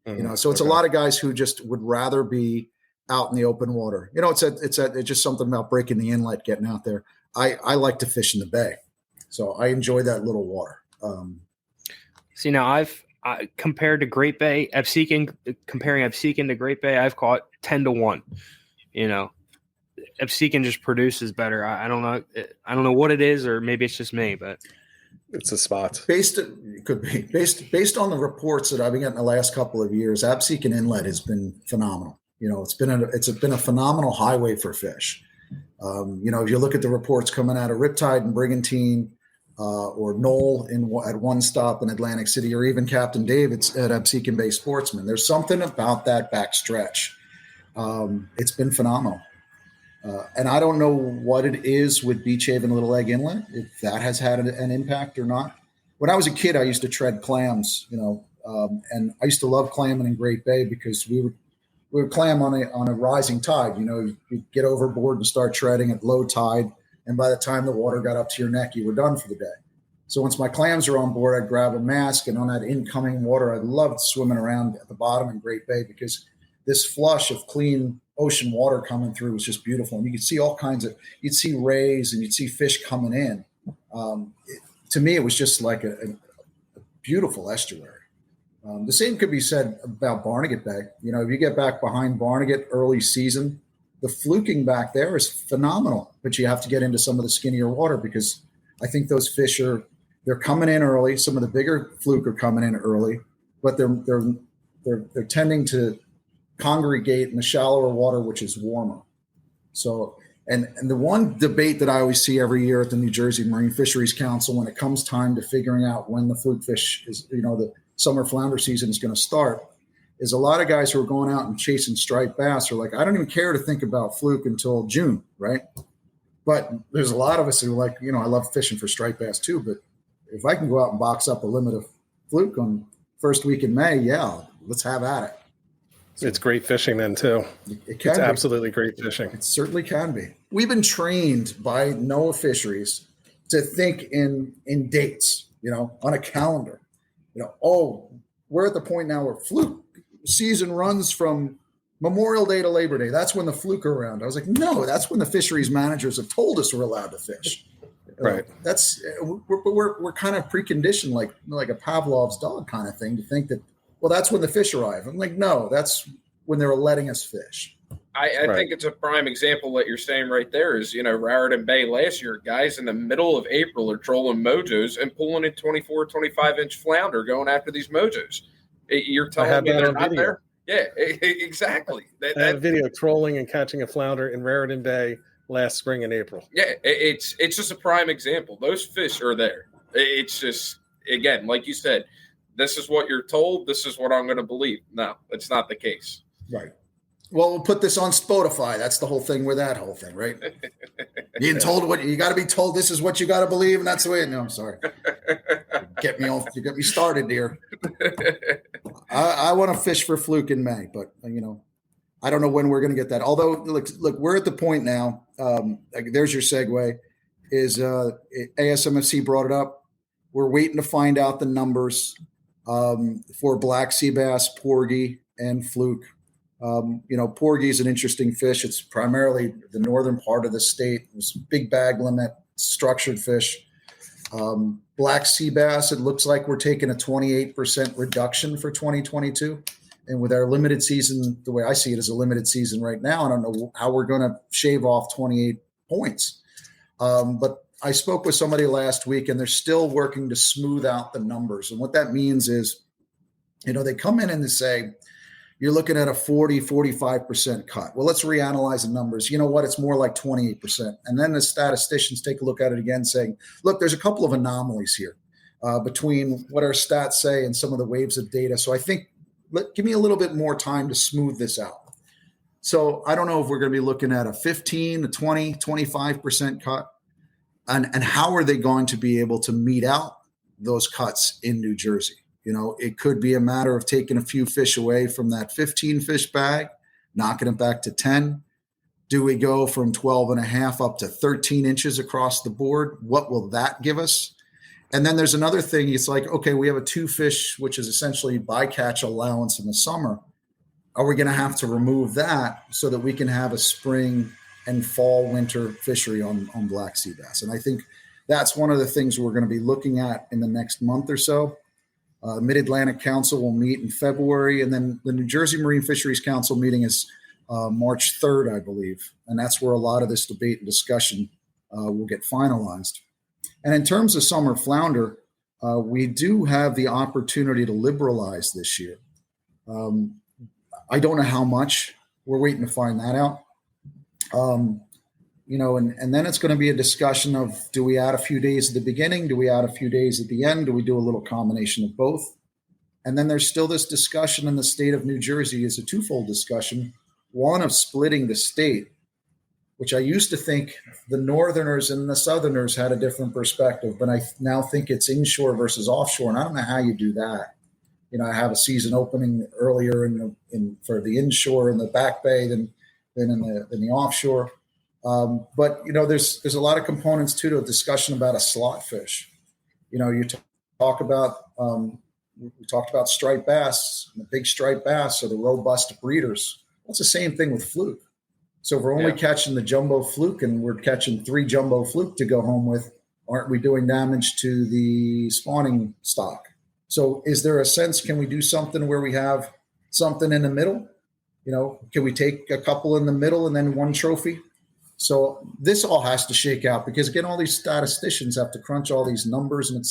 Mm-hmm. So it's a lot of guys who just would rather be out in the open water. It's just something about breaking the inlet, getting out there. I like to fish in the bay, so I enjoy that little water. See, now I've compared to Great Bay, comparing Absecon to Great Bay, I've caught 10-1. Absecon just produces better. I don't know what it is, or maybe it's just me, but it's a spot. It could be based on the reports that I've been getting the last couple of years. Absecon Inlet has been phenomenal. It's been a phenomenal highway for fish. If you look at the reports coming out of Riptide and Brigantine, or Knoll at one stop in Atlantic City, or even Captain David's at Absecon Bay Sportsman, there's something about that back stretch. It's been phenomenal. And I don't know what it is with Beach Haven Little Egg Inlet, if that has had an impact or not. When I was a kid, I used to tread clams, and I used to love clamming in Great Bay because we would clam on a rising tide. You'd get overboard and start treading at low tide. And by the time the water got up to your neck, you were done for the day. So once my clams are on board, I'd grab a mask, and on that incoming water, I loved swimming around at the bottom in Great Bay because this flush of clean ocean water coming through was just beautiful. And you could see you'd see rays and you'd see fish coming in. To me, it was just like a beautiful estuary. The same could be said about Barnegat Bay. If you get back behind Barnegat early season, the fluking back there is phenomenal, but you have to get into some of the skinnier water because I think those fish they're coming in early. Some of the bigger fluke are coming in early, but they're tending to congregate in the shallower water, which is warmer. So, and the one debate that I always see every year at the New Jersey Marine Fisheries Council when it comes time to figuring out when the fluke fish is, the summer flounder season is going to start, is a lot of guys who are going out and chasing striped bass are like, I don't even care to think about fluke until June, right? But there's a lot of us who are like, I love fishing for striped bass too, but if I can go out and box up a limit of fluke on first week in May, yeah, let's have at it. So it's great fishing then too. It's absolutely great fishing. It certainly can be. We've been trained by Our Fisheries to think in dates, on a calendar. We're at the point now where fluke season runs from Memorial Day to Labor Day. That's when the fluke are around. I was like, no, that's when the fisheries managers have told us we're allowed to fish. Right. We're kind of preconditioned, like a Pavlov's dog kind of thing, to think that, well, that's when the fish arrive. I'm like, no, that's when they're letting us fish. I think it's a prime example that you're saying right there is, Raritan Bay last year, guys in the middle of April are trolling mojos and pulling a 24, 25-inch flounder going after these mojos. You're telling me they're not there? Yeah, exactly. I have a video trolling and catching a flounder in Raritan Bay last spring in April. Yeah, it's just a prime example. Those fish are there. It's just, again, like you said, this is what you're told. This is what I'm going to believe. No, it's not the case. Right. Well, we'll put this on Spotify. That's the whole thing with that whole thing, right? Being told what you got to be told. This is what you got to believe, and that's the way. No, I'm sorry. Get me off. You got me started, dear. I want to fish for fluke in May, but I don't know when we're going to get that. Although, look, we're at the point now. There's your segue. Is ASMFC brought it up? We're waiting to find out the numbers for black sea bass, porgy, and fluke. Porgy is an interesting fish. It's primarily the northern part of the state. It's big bag limit, structured fish. Black sea bass, it looks like we're taking a 28% reduction for 2022. And with our limited season, the way I see it is a limited season right now. I don't know how we're going to shave off 28 points. But I spoke with somebody last week, and they're still working to smooth out the numbers. And what that means is, they come in and they say, you're looking at a 45% cut. Well, let's reanalyze the numbers. You know what? It's more like 28%. And then the statisticians take a look at it again, saying, look, there's a couple of anomalies here between what our stats say and some of the waves of data. So I think, give me a little bit more time to smooth this out. So I don't know if we're going to be looking at a 15, a 20, 25% cut. And how are they going to be able to mete out those cuts in New Jersey? It could be a matter of taking a few fish away from that 15 fish bag, knocking it back to 10. Do we go from 12 and a half up to 13 inches across the board? What will that give us? And then there's another thing. It's like, okay, we have a 2 fish, which is essentially bycatch allowance in the summer. Are we going to have to remove that so that we can have a spring and fall winter fishery on black sea bass? And I think that's one of the things we're going to be looking at in the next month or so. Mid-Atlantic Council will meet in February, and then the New Jersey Marine Fisheries Council meeting is March 3rd, I believe. And that's where a lot of this debate and discussion will get finalized. And in terms of summer flounder, we do have the opportunity to liberalize this year. I don't know how much. We're waiting to find that out. And then it's going to be a discussion of, do we add a few days at the beginning? Do we add a few days at the end? Do we do a little combination of both? And then there's still this discussion in the state of New Jersey. Is a twofold discussion. One of splitting the state, which I used to think the Northerners and the Southerners had a different perspective, but I now think it's inshore versus offshore. And I don't know how you do that. I have a season opening earlier for the inshore in the back bay than in the offshore. But there's a lot of components too to a discussion about a slot fish. You talk about we talked about striped bass, the big striped bass, or the robust breeders. Well, it's the same thing with fluke. So if we're only catching the jumbo fluke and we're catching 3 jumbo fluke to go home with, aren't we doing damage to the spawning stock? So is there a sense? Can we do something where we have something in the middle? Can we take a couple in the middle and then 1 trophy? So this all has to shake out, because again, all these statisticians have to crunch all these numbers, and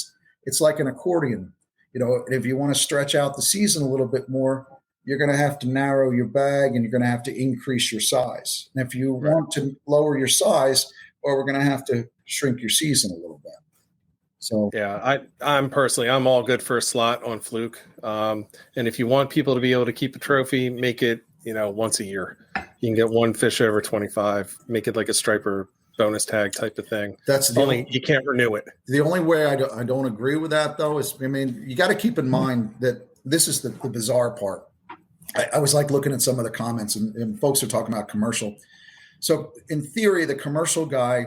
it's like an accordion. If you want to stretch out the season a little bit more, you're going to have to narrow your bag and you're going to have to increase your size. And if you want to lower your size, or we're going to have to shrink your season a little bit. So yeah, I'm all good for a slot on Fluke. And if you want people to be able to keep a trophy, make it, once a year. You can get one fish over 25, make it like a striper bonus tag type of thing. that's the Only you can't renew it. The only way I don't agree with that, though, is, you got to keep in mind that this is the bizarre part. I was like looking at some of the comments, and folks are talking about commercial. So in theory, the commercial guy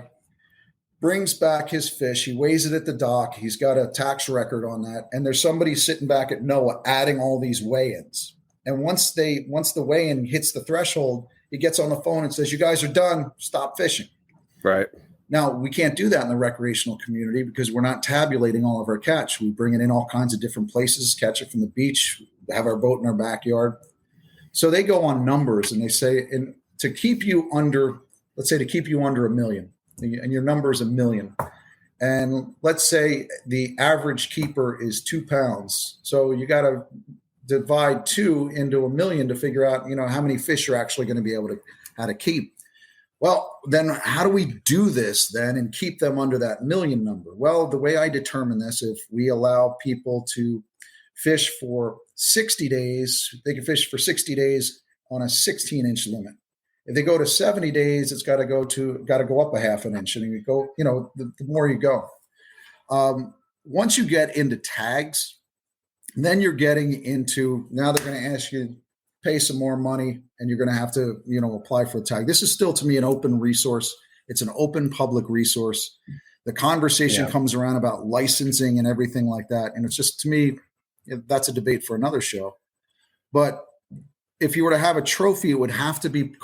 brings back his fish. He weighs it at the dock. He's got a tax record on that. And there's somebody sitting back at NOAA adding all these weigh-ins. And once the weigh-in hits the threshold, he gets on the phone and says, "You guys are done. Stop fishing." Right. Now, we can't do that in the recreational community because we're not tabulating all of our catch. We bring it in all kinds of different places, catch it from the beach, have our boat in our backyard. So they go on numbers and they say, to keep you under, let's say to keep you under 1 million, and your number is 1 million. And let's say the average keeper is 2 pounds. So you got to divide 2 into 1 million to figure out, how many fish you're actually going to be able to keep. Well, then how do we do this then and keep them under that 1 million number? Well, the way I determine this, if we allow people to fish for 60 days, they can fish for 60 days on a 16-inch limit. If they go to 70 days, it's got to go up a half an inch, and you go, the more you go. Once you get into tags, then you're getting into, now they're going to ask you pay some more money, and you're going to have to, apply for a tag. This is still, to me, an open resource. It's an open public resource. The conversation comes around about licensing and everything like that. And it's just, to me, that's a debate for another show. But if you were to have a trophy, it would have to be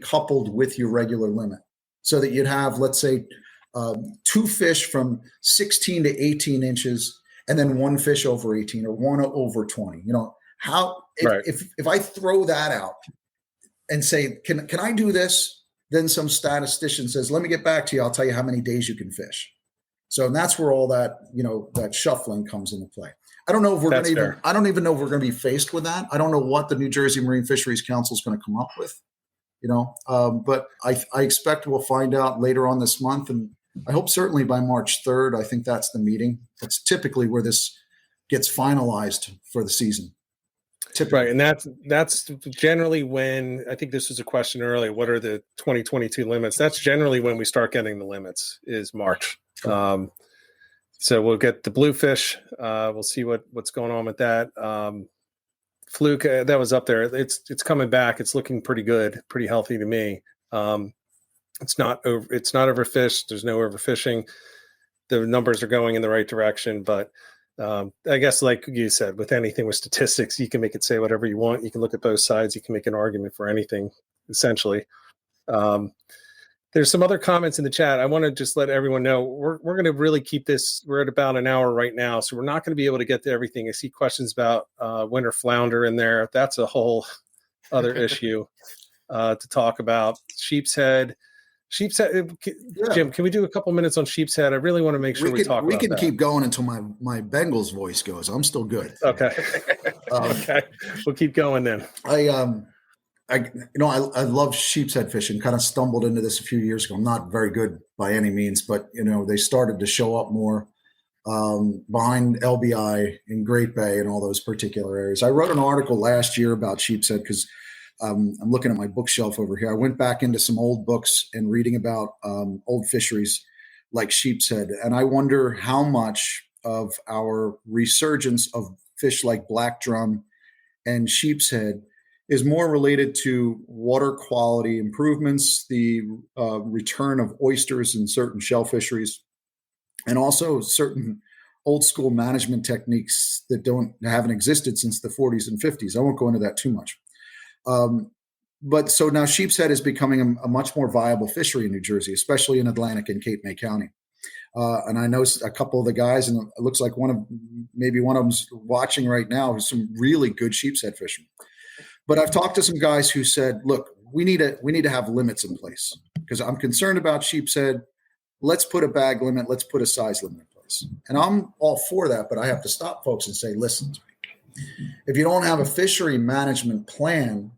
coupled with your regular limit, so that you'd have, let's say, 2 fish from 16 to 18 inches, and then 1 fish over 18 or 1 over 20. If I throw that out and say, can I do this? Then some statistician says, "Let me get back to you. I'll tell you how many days you can fish." So that's where all that, that shuffling comes into play. I don't know if we're going to I don't even know if we're going to be faced with that. I don't know what the New Jersey Marine Fisheries Council is going to come up with, but I expect we'll find out later on this month. And I hope certainly by March 3rd, I think that's the meeting. That's typically where this gets finalized for the season. Typically. Right. And that's generally when, I think this was a question earlier, what are the 2022 limits? That's generally when we start getting the limits, is March. So we'll get the bluefish. We'll see what's going on with that. Fluke, that was up there. It's coming back. It's looking pretty good, pretty healthy to me. It's not overfished. There's no overfishing. The numbers are going in the right direction, but I guess, like you said, with anything with statistics, you can make it say whatever you want. You can look at both sides. You can make an argument for anything, essentially. There's some other comments in the chat. I want to just let everyone know we're going to really keep this. We're at about an hour right now, so we're not going to be able to get to everything. I see questions about winter flounder in there. That's a whole other issue to talk about. Sheep's head. Jim, can we do a couple minutes on sheep's head? I really want to make sure we talk about that. We can keep going until my Bengals voice goes. I'm still good. Okay. Okay. We'll keep going then. I love sheep's head fishing. Kind of stumbled into this a few years ago. I'm not very good by any means, but they started to show up more behind LBI in Great Bay and all those particular areas. I wrote an article last year about sheep's head because I'm looking at my bookshelf over here. I went back into some old books and reading about old fisheries like sheep's head, and I wonder how much of our resurgence of fish like black drum and sheep's head is more related to water quality improvements, the return of oysters in certain shell fisheries, and also certain old school management techniques that haven't existed since the 40s and 50s. I won't go into that too much. But so now sheep's head is becoming a much more viable fishery in New Jersey, especially in Atlantic and Cape May County. And I know a couple of the guys, and it looks like one of them's watching right now, who's some really good sheep's head fishing. But I've talked to some guys who said, look, we need to have limits in place because I'm concerned about sheep's head. Let's put a bag limit. Let's put a size limit in place. And I'm all for that, but I have to stop folks and say, listen to me. If you don't have a fishery management plan,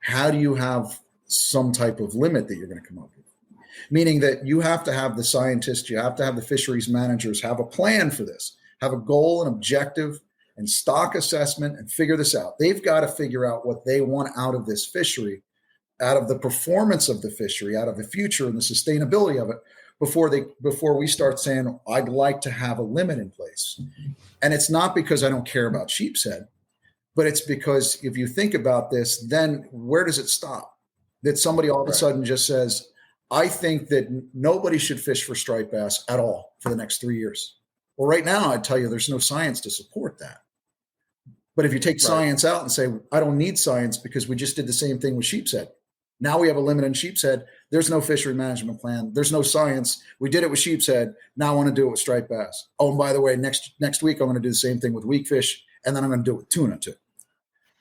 how do you have some type of limit that you're going to come up with? meaning that you have to have the scientists, you have to have the fisheries managers have a plan for this, have a goal and objective and stock assessment and figure this out. They've got to figure out what they want out of this fishery, out of the performance of the fishery, out of the future and the sustainability of it before we start saying, I'd like to have a limit in place. And it's not because I don't care about sheepshead, but it's because if you think about this, then where does it stop? That somebody all of a sudden just says, I think that nobody should fish for striped bass at all for the next 3 years. Well, right now, I'd tell you there's no science to support that. But if you take science out and say, I don't need science because we just did the same thing with sheepshead. Now we have a limit in sheepshead. There's no fishery management plan. There's no science. We did it with sheepshead. Now I want to do it with striped bass. Oh, and by the way, next week, I'm going to do the same thing with weakfish. And then I'm going to do it with tuna too.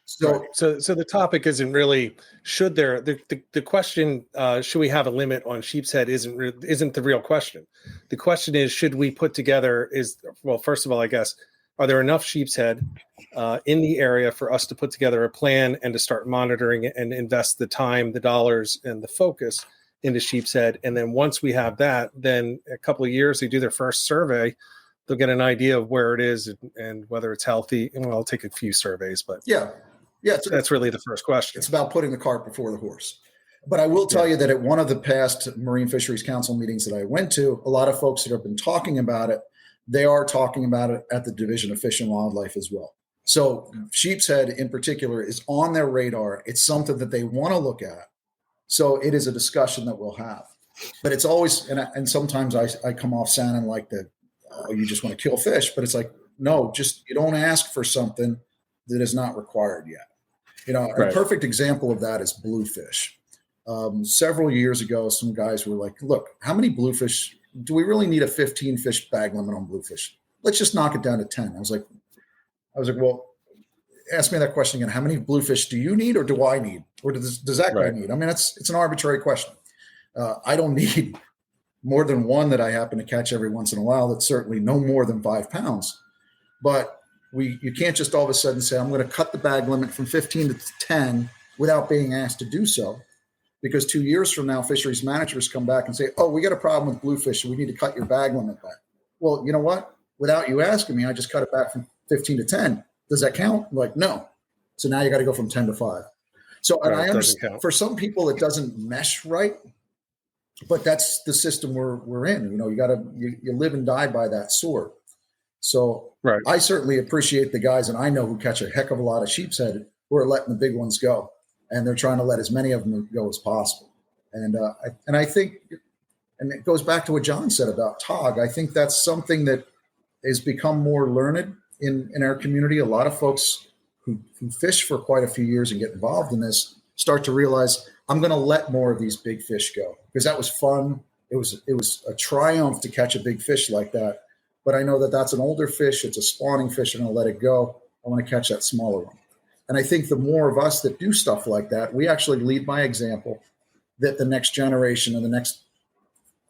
So the topic isn't really the question should we have a limit on sheepshead isn't the real question. The question is, should we put together first of all, I guess, are there enough sheepshead in the area for us to put together a plan and to start monitoring it and invest the time, the dollars, and the focus into sheepshead? And then once we have that, then a couple of years they do their first survey, they'll get an idea of where it is and whether it's healthy. And I'll take a few surveys, but that's really the first question. It's about putting the cart before the horse. But I will tell you that at one of the past Marine Fisheries Council meetings that I went to, a lot of folks that have been talking about it, they are talking about it at the Division of Fish and Wildlife as well. So sheepshead in particular is on their radar. It's something that they want to look at. So it is a discussion that we'll have. But it's always, and sometimes I come off sounding like you just want to kill fish. But it's like, no, just you don't ask for something that is not required yet. A perfect example of that is bluefish. Several years ago, some guys were like, look, how many bluefish do we really need? A 15 fish bag limit on bluefish? Let's just knock it down to 10. I was like, well, ask me that question again. How many bluefish do you need, or do I need, or does that guy need? I mean, it's an arbitrary question. I don't need more than one that I happen to catch every once in a while. That's certainly no more than 5 pounds. But you can't just all of a sudden say, I'm going to cut the bag limit from 15 to 10 without being asked to do so. Because 2 years from now, fisheries managers come back and say, oh, we got a problem with bluefish, we need to cut your bag limit back. Well, you know what? Without you asking me, I just cut it back from 15 to 10. Does that count? I'm like, no. So now you got to go from 10 to 5. So and I understand for some people it doesn't mesh right, but that's the system we're in. You live and die by that sword. So I certainly appreciate the guys, and I know who catch a heck of a lot of sheepshead who are letting the big ones go. And they're trying to let as many of them go as possible. And I think, and it goes back to what John said about TOG, I think that's something that has become more learned in our community. A lot of folks who fish for quite a few years and get involved in this start to realize, I'm going to let more of these big fish go, because that was fun. It was a triumph to catch a big fish like that. But I know that that's an older fish. It's a spawning fish. I'm going to let it go. I want to catch that smaller one. And I think the more of us that do stuff like that, we actually lead by example, that the next generation and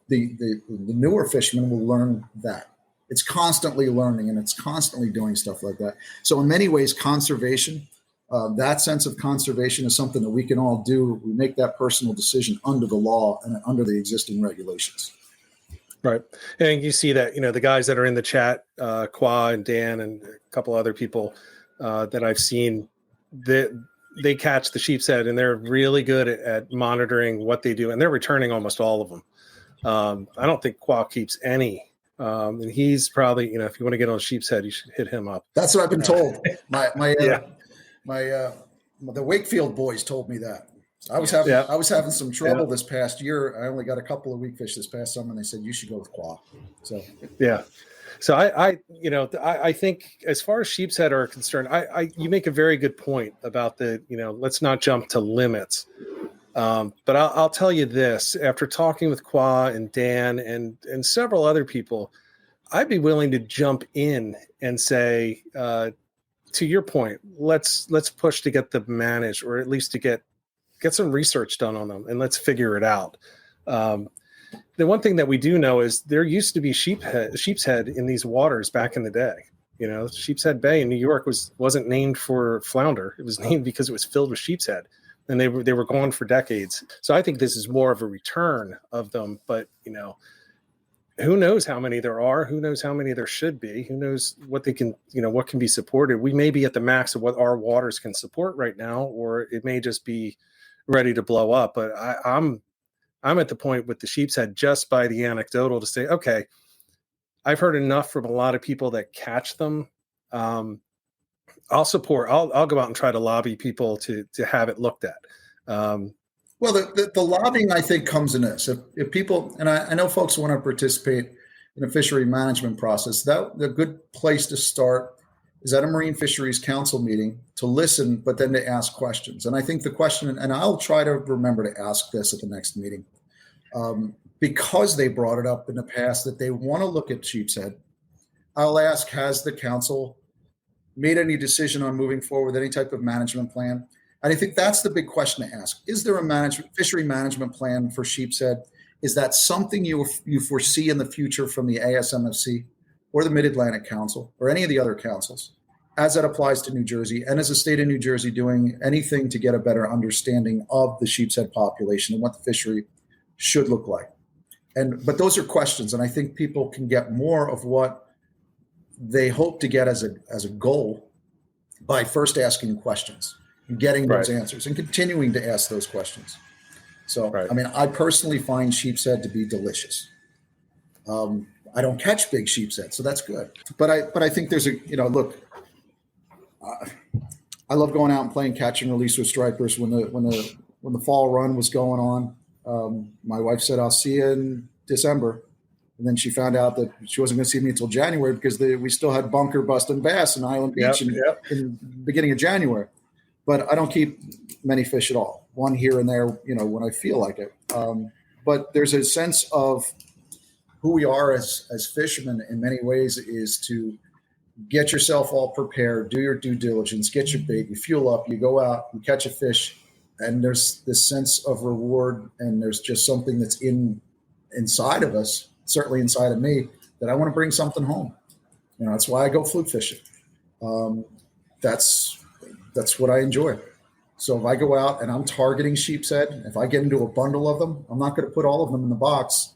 the newer fishermen will learn that. It's constantly learning, and it's constantly doing stuff like that. So in many ways, conservation, that sense of conservation is something that we can all do. We make that personal decision under the law and under the existing regulations. Right. And you see that, the guys that are in the chat, Qua and Dan and a couple other people that I've seen, they catch the sheepshead, and they're really good at monitoring what they do, and they're returning almost all of them. I don't think Qua keeps any. And he's probably, if you want to get on sheepshead, you should hit him up. That's what I've been told. The Wakefield boys told me that. I was having some trouble this past year. I only got a couple of weakfish this past summer, and they said you should go with Qua. So So I think as far as sheepshead are concerned, you make a very good point about let's not jump to limits. But I'll tell you this, after talking with Qua and Dan and several other people, I'd be willing to jump in and say, to your point, let's push to get them managed, or at least to get some research done on them, and let's figure it out. The one thing that we do know is there used to be sheepshead in these waters back in the day. Sheepshead Bay in New York wasn't named for flounder. It was named because it was filled with sheepshead. and they were gone for decades. So I think this is more of a return of them. But who knows how many there are? Who knows how many there should be? Who knows what they can what can be supported? We may be at the max of what our waters can support right now, or it may just be ready to blow up. But I'm at the point with the sheep's head, just by the anecdotal, to say, okay, I've heard enough from a lot of people that catch them. I'll support. I'll go out and try to lobby people to have it looked at. Well, the lobbying, I think, comes in this. If people, and I know folks want to participate in a fishery management process, that the good place to start is at a Marine Fisheries Council meeting to listen, but then to ask questions. And I think the question, and I'll try to remember to ask this at the next meeting, because they brought it up in the past that they want to look at sheep's head, I'll ask, has the council made any decision on moving forward with any type of management plan? And I think that's the big question to ask. Is there a fishery management plan for sheep's head? Is that something you foresee in the future from the ASMFC or the Mid-Atlantic Council or any of the other councils as that applies to New Jersey, and as a state of New Jersey doing anything to get a better understanding of the sheep's head population and what the fishery should look like? But those are questions, and I think people can get more of what they hope to get as a goal by first asking questions and getting those answers and continuing to ask those questions. So, I mean, I personally find sheep's head to be delicious. I don't catch big sheep's head, so that's good. But I think there's look, I love going out and playing catch and release with stripers. When the fall run was going on, my wife said, "I'll see you in December." And then she found out that she wasn't going to see me until January because we still had bunker busting bass in Island Beach in the beginning of January. But I don't keep many fish at all. One here and there, when I feel like it. But there's a sense of who we are as fishermen in many ways is to get yourself all prepared, do your due diligence, get your bait, you fuel up, you go out, you catch a fish, and there's this sense of reward, and there's just something that's inside of us, certainly inside of me, that I want to bring something home. That's why I go fluke fishing. That's what I enjoy. So if I go out and I'm targeting sheep's head, if I get into a bundle of them, I'm not going to put all of them in the box.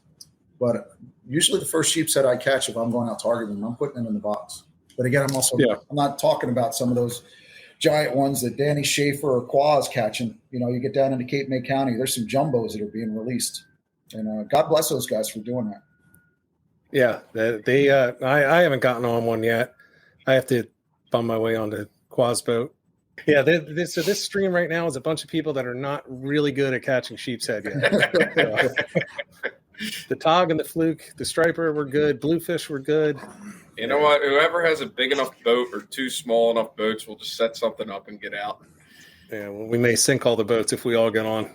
But usually the first sheep's head I catch, if I'm going out targeting them, I'm putting them in the box. But again, I'm not talking about some of those giant ones that Danny Schaefer or Qua is catching. You get down into Cape May County, there's some jumbos that are being released. And God bless those guys for doing that. Yeah, I haven't gotten on one yet. I have to bum my way onto Qua's boat. Yeah, so this stream right now is a bunch of people that are not really good at catching sheep's head yet. The tog and the fluke, the striper were good. Bluefish were good. You know what? Whoever has a big enough boat or two small enough boats will just set something up and get out. Yeah, well, we may sink all the boats if we all get on.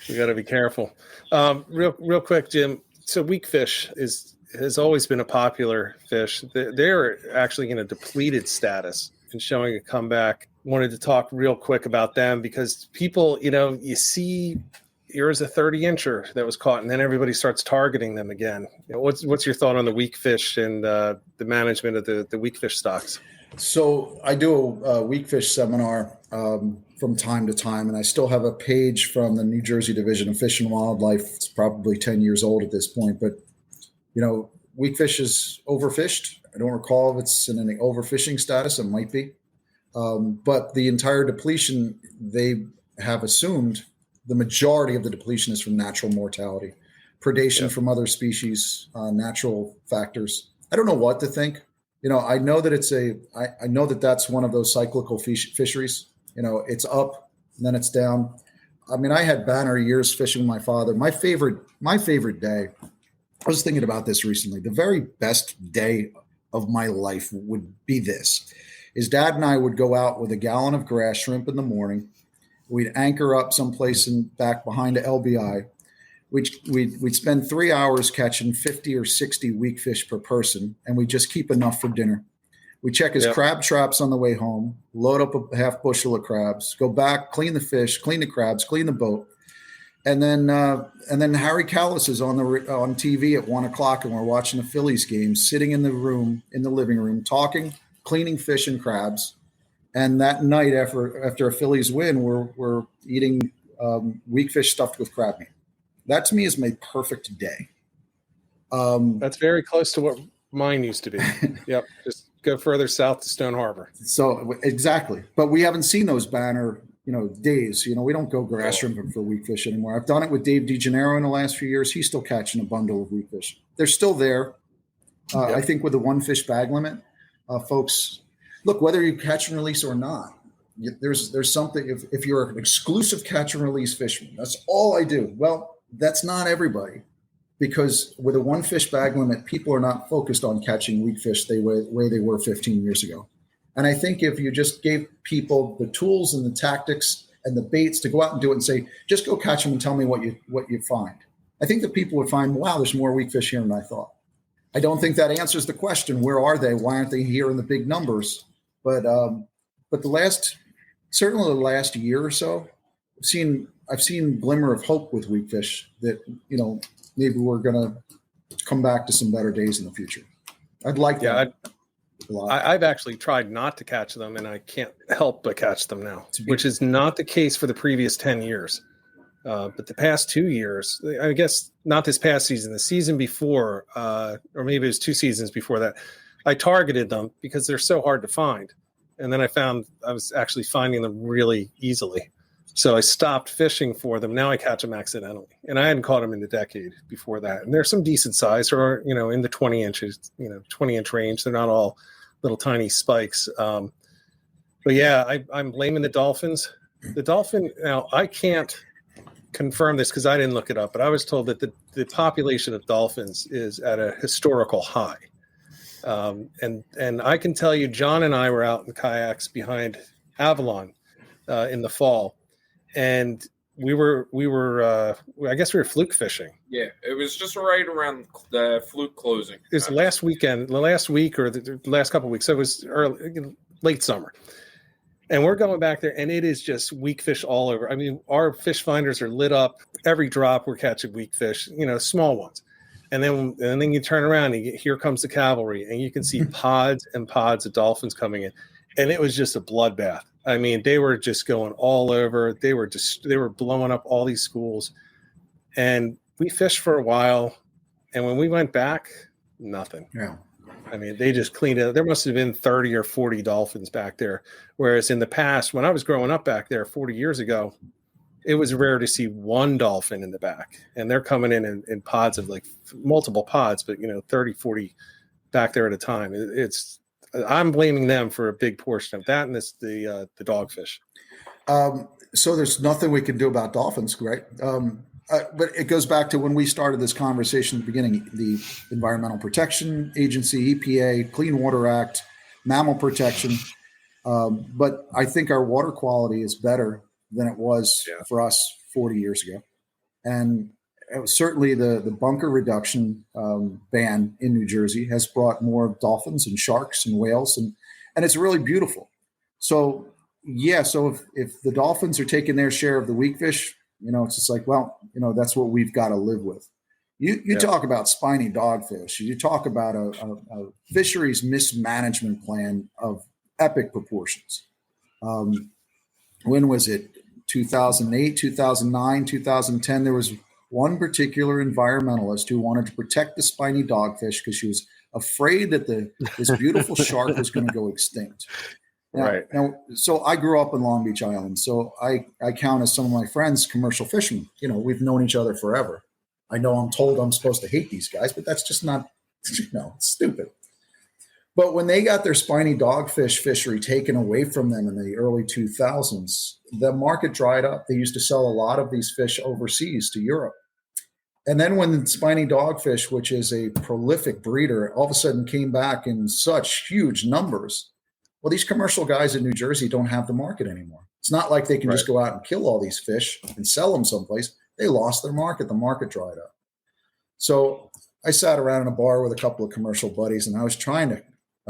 We got to be careful. Real quick, Jim. So weakfish has always been a popular fish. They're actually in a depleted status and showing a comeback. Wanted to talk real quick about them because people, you see, here's a 30-incher that was caught, and then everybody starts targeting them again. What's your thought on the weakfish and the management of the weakfish stocks? So I do a weakfish seminar from time to time, and I still have a page from the New Jersey Division of Fish and Wildlife. It's probably 10 years old at this point, but weakfish is overfished. I don't recall if it's in any overfishing status. It might be, but the entire depletion, they have assumed the majority of the depletion is from natural mortality, predation from other species, natural factors. I don't know what to think. I know that I know that that's one of those cyclical fisheries. It's up and then it's down. I mean, I had banner years fishing with my father. My favorite day, I was thinking about this recently. The very best day of my life would be this. His dad and I would go out with a gallon of grass shrimp in the morning. We'd anchor up someplace back behind a LBI. We'd spend 3 hours catching 50 or 60 weakfish per person, and we just keep enough for dinner. We check his crab traps on the way home, load up a half bushel of crabs, go back, clean the fish, clean the crabs, clean the boat. And then Harry Callis is on TV at 1:00, and we're watching the Phillies game, sitting in the living room, talking, cleaning fish and crabs, And that night after a Phillies win, we're eating weak fish stuffed with crab meat. That to me is my perfect day. That's very close to what mine used to be. Yep. Just go further south to Stone Harbor. So exactly. But we haven't seen those banner, days. We don't go grass shrimping for weak fish anymore. I've done it with Dave DeGennaro in the last few years. He's still catching a bundle of weak fish. They're still there. I think with the one fish bag limit, folks, look, whether you catch and release or not, there's something, if you're an exclusive catch and release fisherman, that's all I do. Well, that's not everybody, because with a one fish bag limit, people are not focused on catching weak fish the way they were 15 years ago. And I think if you just gave people the tools and the tactics and the baits to go out and do it and say, just go catch them and tell me what you find, I think that people would find, wow, there's more weak fish here than I thought. I don't think that answers the question, where are they? Why aren't they here in the big numbers? But certainly the last year or so, I've seen glimmer of hope with weak fish that, maybe we're going to come back to some better days in the future. I'd like that. I've actually tried not to catch them, and I can't help but catch them now, which is not the case for the previous 10 years. But the past 2 years, I guess not this past season, the season before, or maybe it was 2 seasons before that, I targeted them because they're so hard to find. And then I found I was actually finding them really easily. So I stopped fishing for them. Now I catch them accidentally. And I hadn't caught them in a decade before that. And they're some decent size, or, in the 20 inches, 20-inch range. They're not all little tiny spikes. But yeah, I'm blaming the dolphins. The dolphin, now I can't confirm this because I didn't look it up, but I was told that the population of dolphins is at a historical high. And I can tell you, John and I were out in kayaks behind Avalon in the fall, and we were I guess we were fluke fishing. Yeah, it was just right around the fluke closing. It was the last week or the last couple of weeks. So it was late summer. And we're going back there, and it is just weak fish all over. I mean, our fish finders are lit up. Every drop we're catching weak fish, small ones. And then you turn around and here comes the cavalry, and you can see pods and pods of dolphins coming in. And it was just a bloodbath. I mean, they were just going all over. They were blowing up all these schools. And we fished for a while. And when we went back, nothing. Yeah. I mean, they just cleaned it. There must have been 30 or 40 dolphins back there. Whereas in the past, when I was growing up back there 40 years ago, it was rare to see one dolphin in the back. And they're coming in pods of like multiple pods, but 30, 40 back there at a time. I'm blaming them for a big portion of that, and the dogfish. So there's nothing we can do about dolphins, right? But it goes back to when we started this conversation at the beginning, the Environmental Protection Agency, EPA, Clean Water Act, mammal protection. But I think our water quality is better than it was for us 40 years ago. And certainly the bunker reduction ban in New Jersey has brought more dolphins and sharks and whales, and it's really beautiful. So, so if the dolphins are taking their share of the weak fish, it's just like, well, that's what we've got to live with. You talk about spiny dogfish. You talk about a fisheries mismanagement plan of epic proportions. When was it? 2008, 2009, 2010. There was one particular environmentalist who wanted to protect the spiny dogfish because she was afraid that this beautiful shark was going to go extinct. Now, so I grew up in Long Beach Island. So I count as some of my friends commercial fishermen. We've known each other forever. I know I'm told I'm supposed to hate these guys, but that's just not, it's stupid. But when they got their spiny dogfish fishery taken away from them in the early 2000s, the market dried up. They used to sell a lot of these fish overseas to Europe. And then when spiny dogfish, which is a prolific breeder, all of a sudden came back in such huge numbers, well, these commercial guys in New Jersey don't have the market anymore. It's not like they can just go out and kill all these fish and sell them someplace. They lost their market. The market dried up. So I sat around in a bar with a couple of commercial buddies, and I was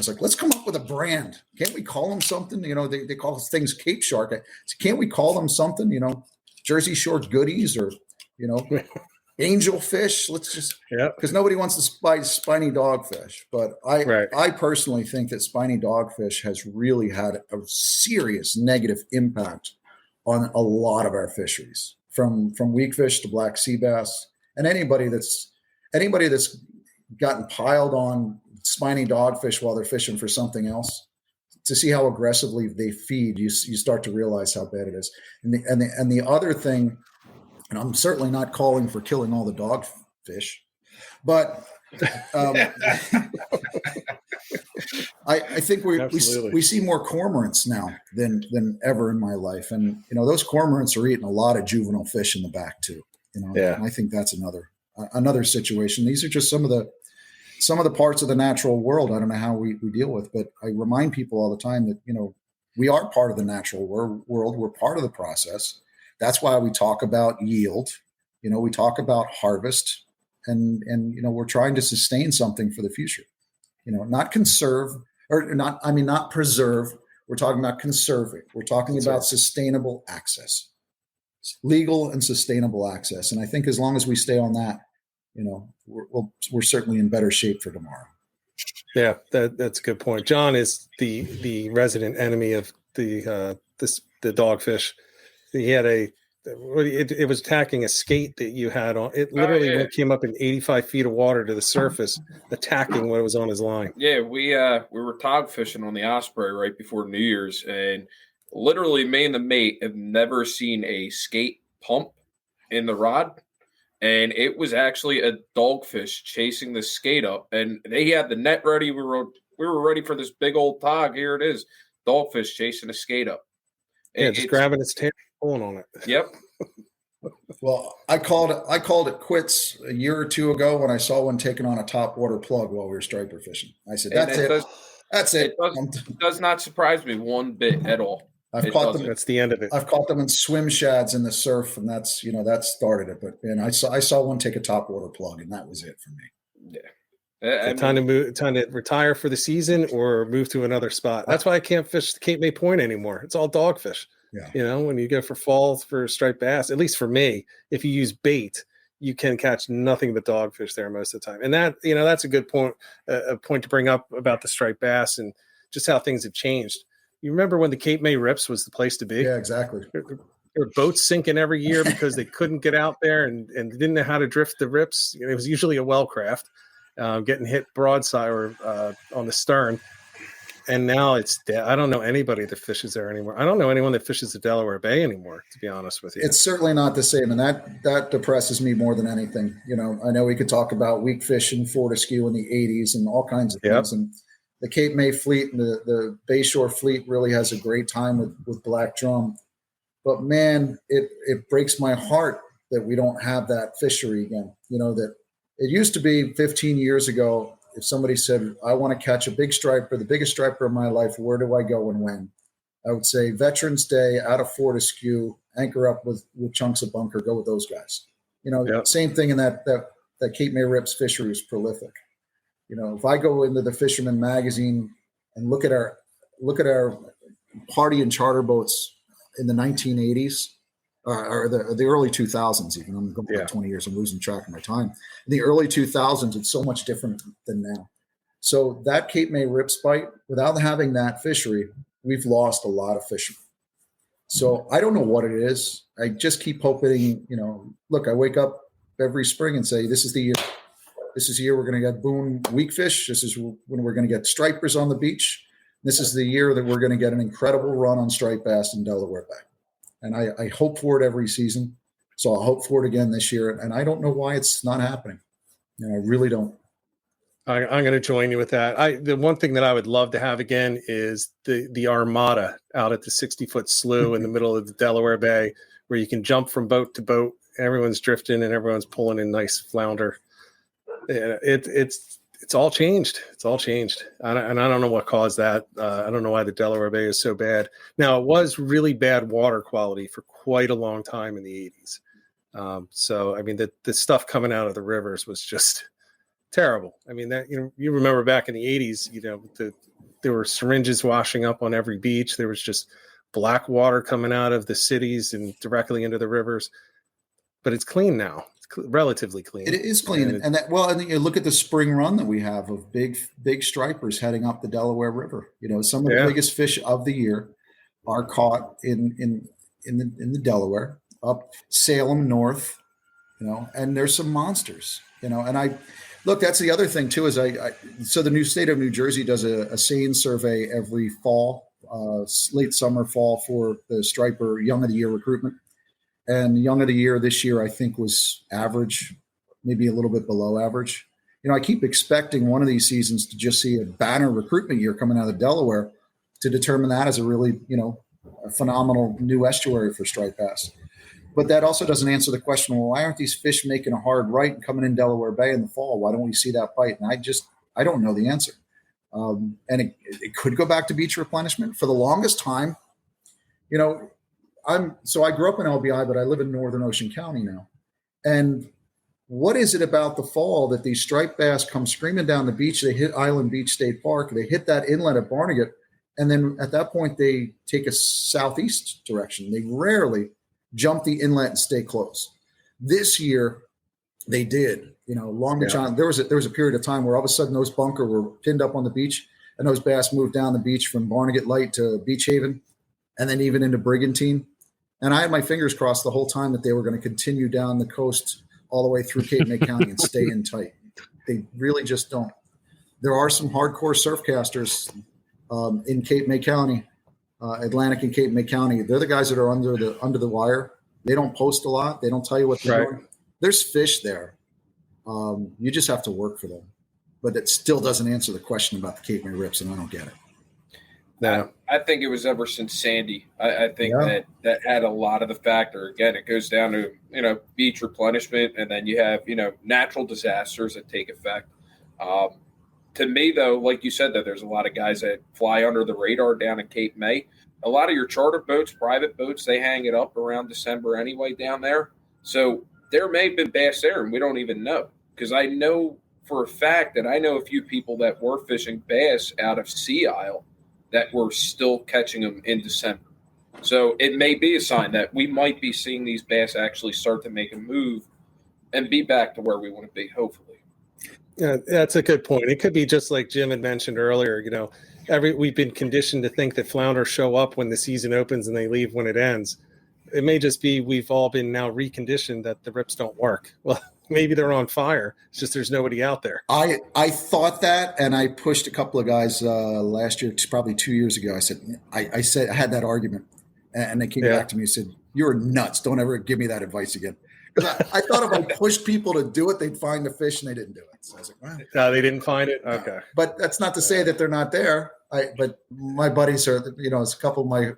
like, let's come up with a brand. Can't we call them something? They call things Cape Shark. So can't we call them something, Jersey Shore Goodies or, angelfish. Let's just, because nobody wants to buy spiny dogfish. But I personally think that spiny dogfish has really had a serious negative impact on a lot of our fisheries, from weak fish to black sea bass, and anybody that's gotten piled on spiny dogfish while they're fishing for something else. To see how aggressively they feed, you start to realize how bad it is. And the other thing, and I'm certainly not calling for killing all the dogfish, but I think we see more cormorants now than ever in my life, and those cormorants are eating a lot of juvenile fish in the back too. And I think that's another situation. These are just some of the parts of the natural world I don't know how we deal with, but I remind people all the time that we are part of the natural world. We're part of the process. That's why we talk about yield. We talk about harvest, and we're trying to sustain something for the future. Not conserve, or not preserve. We're talking about conserving. We're talking about sustainable access, legal and sustainable access. And I think as long as we stay on that, we're certainly in better shape for tomorrow. Yeah, that's a good point. John is the resident enemy of the dogfish. He had it was attacking a skate that you had on. It literally came up in 85 feet of water to the surface, attacking what was on his line. Yeah, we were tog fishing on the Osprey right before New Year's, and literally me and the mate have never seen a skate pump in the rod. And it was actually a dogfish chasing the skate up, and they had the net ready. We were ready for this big old tog. Here it is, dogfish chasing a skate up. Just grabbing its tail, pulling on it. Yep. Well, I called it quits a year or two ago when I saw one taking on a top water plug while we were striper fishing. I said, "That's it. That's it." It does not surprise me one bit at all. I've caught them. That's the end of it. I've caught them in swim shads in the surf, and that's that started it. But I saw one take a top water plug, and that was it for me. Yeah, time to retire for the season or move to another spot. That's why I can't fish Cape May Point anymore. It's all dogfish. Yeah, when you go for fall for striped bass, at least for me, if you use bait, you can catch nothing but dogfish there most of the time. And that that's a good point, a point to bring up about the striped bass and just how things have changed. You remember when the Cape May Rips was the place to be? Yeah, exactly. There were boats sinking every year because they couldn't get out there and didn't know how to drift the rips. It was usually a well craft getting hit broadside or on the stern. And now I don't know anybody that fishes there anymore. I don't know anyone that fishes the Delaware Bay anymore, to be honest with you. It's certainly not the same. And that depresses me more than anything. I know we could talk about weak fish in Fortescue in the 80s and all kinds of things. And the Cape May fleet and the Bayshore fleet really has a great time with black drum. But man, it breaks my heart that we don't have that fishery again. That it used to be 15 years ago, if somebody said, I want to catch a big striper, the biggest striper of my life, where do I go and when? I would say Veterans Day out of Fortescue, anchor up with chunks of bunker, go with those guys. Same thing in that Cape May Rips fishery was prolific. If I go into the Fisherman Magazine and look at our party and charter boats in the 1980s or the early 2000s, even I'm going back 20 years, I'm losing track of my time. In the early 2000s, it's so much different than now. So that Cape May Rip Spite, without having that fishery, we've lost a lot of fishermen. So I don't know what it is. I just keep hoping, look, I wake up every spring and say, this is the year. This is the year we're going to get boom weak fish. This is when we're going to get stripers on the beach. This is the year that we're going to get an incredible run on striped bass in Delaware Bay. And I hope for it every season. So I'll hope for it again this year. And I don't know why it's not happening. I really don't. I'm going to join you with that. The one thing that I would love to have again is the Armada out at the 60-foot slough in the middle of the Delaware Bay, where you can jump from boat to boat. Everyone's drifting and everyone's pulling in nice flounder. It's all changed. It's all changed. And I don't know what caused that. I don't know why the Delaware Bay is so bad. Now, it was really bad water quality for quite a long time in the 80s. So, I mean, the stuff coming out of the rivers was just terrible. I mean, that you remember back in the 80s, there were syringes washing up on every beach. There was just black water coming out of the cities and directly into the rivers. But it's clean now. It's relatively clean. It is clean, and then you look at the spring run that we have of big stripers heading up the Delaware River. Some of the biggest fish of the year are caught in the Delaware, up Salem north. And there's some monsters. And I look. That's the other thing too. Is so the new state of New Jersey does a seine survey every fall, late summer, fall, for the striper young of the year recruitment. And young of the year this year, I think, was average, maybe a little bit below average. I keep expecting one of these seasons to just see a banner recruitment year coming out of Delaware to determine that as a really, a phenomenal new estuary for striped bass. But that also doesn't answer the question, well, why aren't these fish making a hard right and coming in Delaware Bay in the fall? Why don't we see that bite? And I don't know the answer. And it could go back to beach replenishment. For the longest time, I grew up in LBI, but I live in Northern Ocean County now. And what is it about the fall that these striped bass come screaming down the beach? They hit Island Beach State Park. They hit that inlet at Barnegat. And then at that point, they take a southeast direction. They rarely jump the inlet and stay close. This year, they did. Long Beach Island. There was a period of time where all of a sudden those bunker were pinned up on the beach, and those bass moved down the beach from Barnegat Light to Beach Haven, and then even into Brigantine. And I had my fingers crossed the whole time that they were going to continue down the coast all the way through Cape May County and stay in tight. They really just don't. There are some hardcore surf casters in Cape May County, Atlantic and Cape May County. They're the guys that are under the wire. They don't post a lot. They don't tell you what they're doing. There's fish there. You just have to work for them. But it still doesn't answer the question about the Cape May rips, and I don't get it. No. I think it was ever since Sandy. I think that had a lot of the factor. Again, it goes down to, beach replenishment, and then you have, natural disasters that take effect. To me, though, like you said, that there's a lot of guys that fly under the radar down in Cape May. A lot of your charter boats, private boats, they hang it up around December anyway down there. So there may have been bass there, and we don't even know. Because I know for a fact that I know a few people that were fishing bass out of Sea Isle that were still catching them in December. So it may be a sign that we might be seeing these bass actually start to make a move and be back to where we want to be, hopefully. Yeah, that's a good point. It could be just like Jim had mentioned earlier, we've been conditioned to think that flounders show up when the season opens and they leave when it ends. It may just be we've all been now reconditioned that the rips don't work. Well, maybe they're on fire. It's just there's nobody out there. I thought that, and I pushed a couple of guys last year, probably 2 years ago. I said I had that argument, and they came back to me and said, "You're nuts. Don't ever give me that advice again." Because I thought if I pushed people to do it, they'd find the fish, and they didn't do it. So I was like, "Wow, they didn't find it." Okay, but that's not to say that they're not there. But my buddies are, it's a couple of my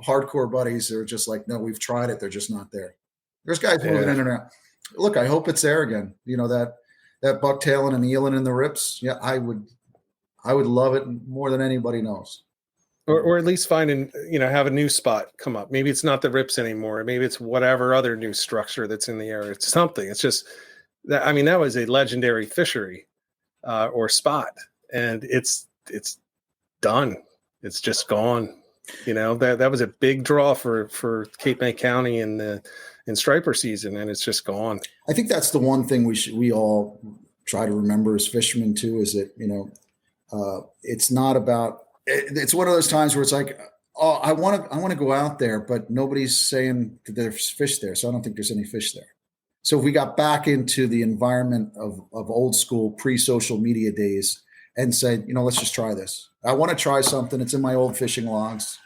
hardcore buddies that are just like, "No, we've tried it. They're just not there." There's guys moving in and out. Look, I hope it's there again. That bucktailing and eeling in the rips. Yeah, I would love it more than anybody knows. Or at least have a new spot come up. Maybe it's not the rips anymore. Maybe it's whatever other new structure that's in the area. It's something. It's just that. I mean, that was a legendary fishery or spot, and it's done. It's just gone. That was a big draw for Cape May County in striper season, and it's just gone. I think that's the one thing we all try to remember as fishermen too, is that it's not about. It's one of those times where it's like, oh, I want to go out there, but nobody's saying that there's fish there, so I don't think there's any fish there. So if we got back into the environment of old school pre-social media days and said, let's just try this. I want to try something. It's in my old fishing logs.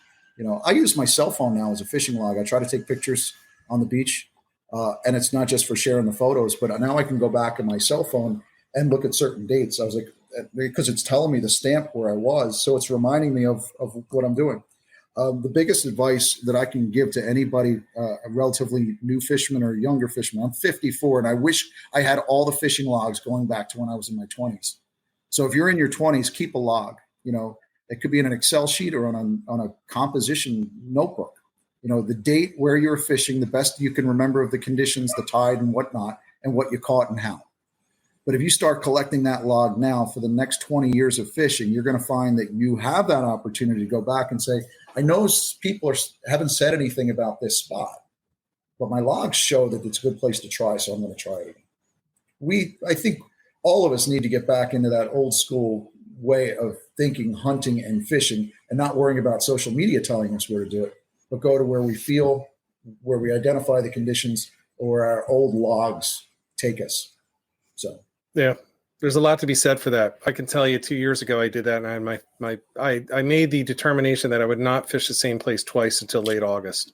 I use my cell phone now as a fishing log. I try to take pictures on the beach, and it's not just for sharing the photos, but now I can go back in my cell phone and look at certain dates. I was like, because it's telling me the stamp where I was, so it's reminding me of what I'm doing. The biggest advice that I can give to anybody, a relatively new fisherman or younger fisherman, I'm 54, and I wish I had all the fishing logs going back to when I was in my 20s. So if you're in your 20s, keep a log. It could be in an Excel sheet or on a composition notebook. The date where you're fishing, the best you can remember of the conditions, the tide and whatnot, and what you caught and how. But if you start collecting that log now for the next 20 years of fishing, you're going to find that you have that opportunity to go back and say, I know people haven't said anything about this spot, but my logs show that it's a good place to try, so I'm going to try it. I think all of us need to get back into that old school way of thinking, hunting and fishing, and not worrying about social media telling us where to do it, but go to where we feel, where we identify the conditions, or our old logs take us. So yeah, there's a lot to be said for that. I can tell you 2 years ago I did that, and I made the determination that I would not fish the same place twice until late August.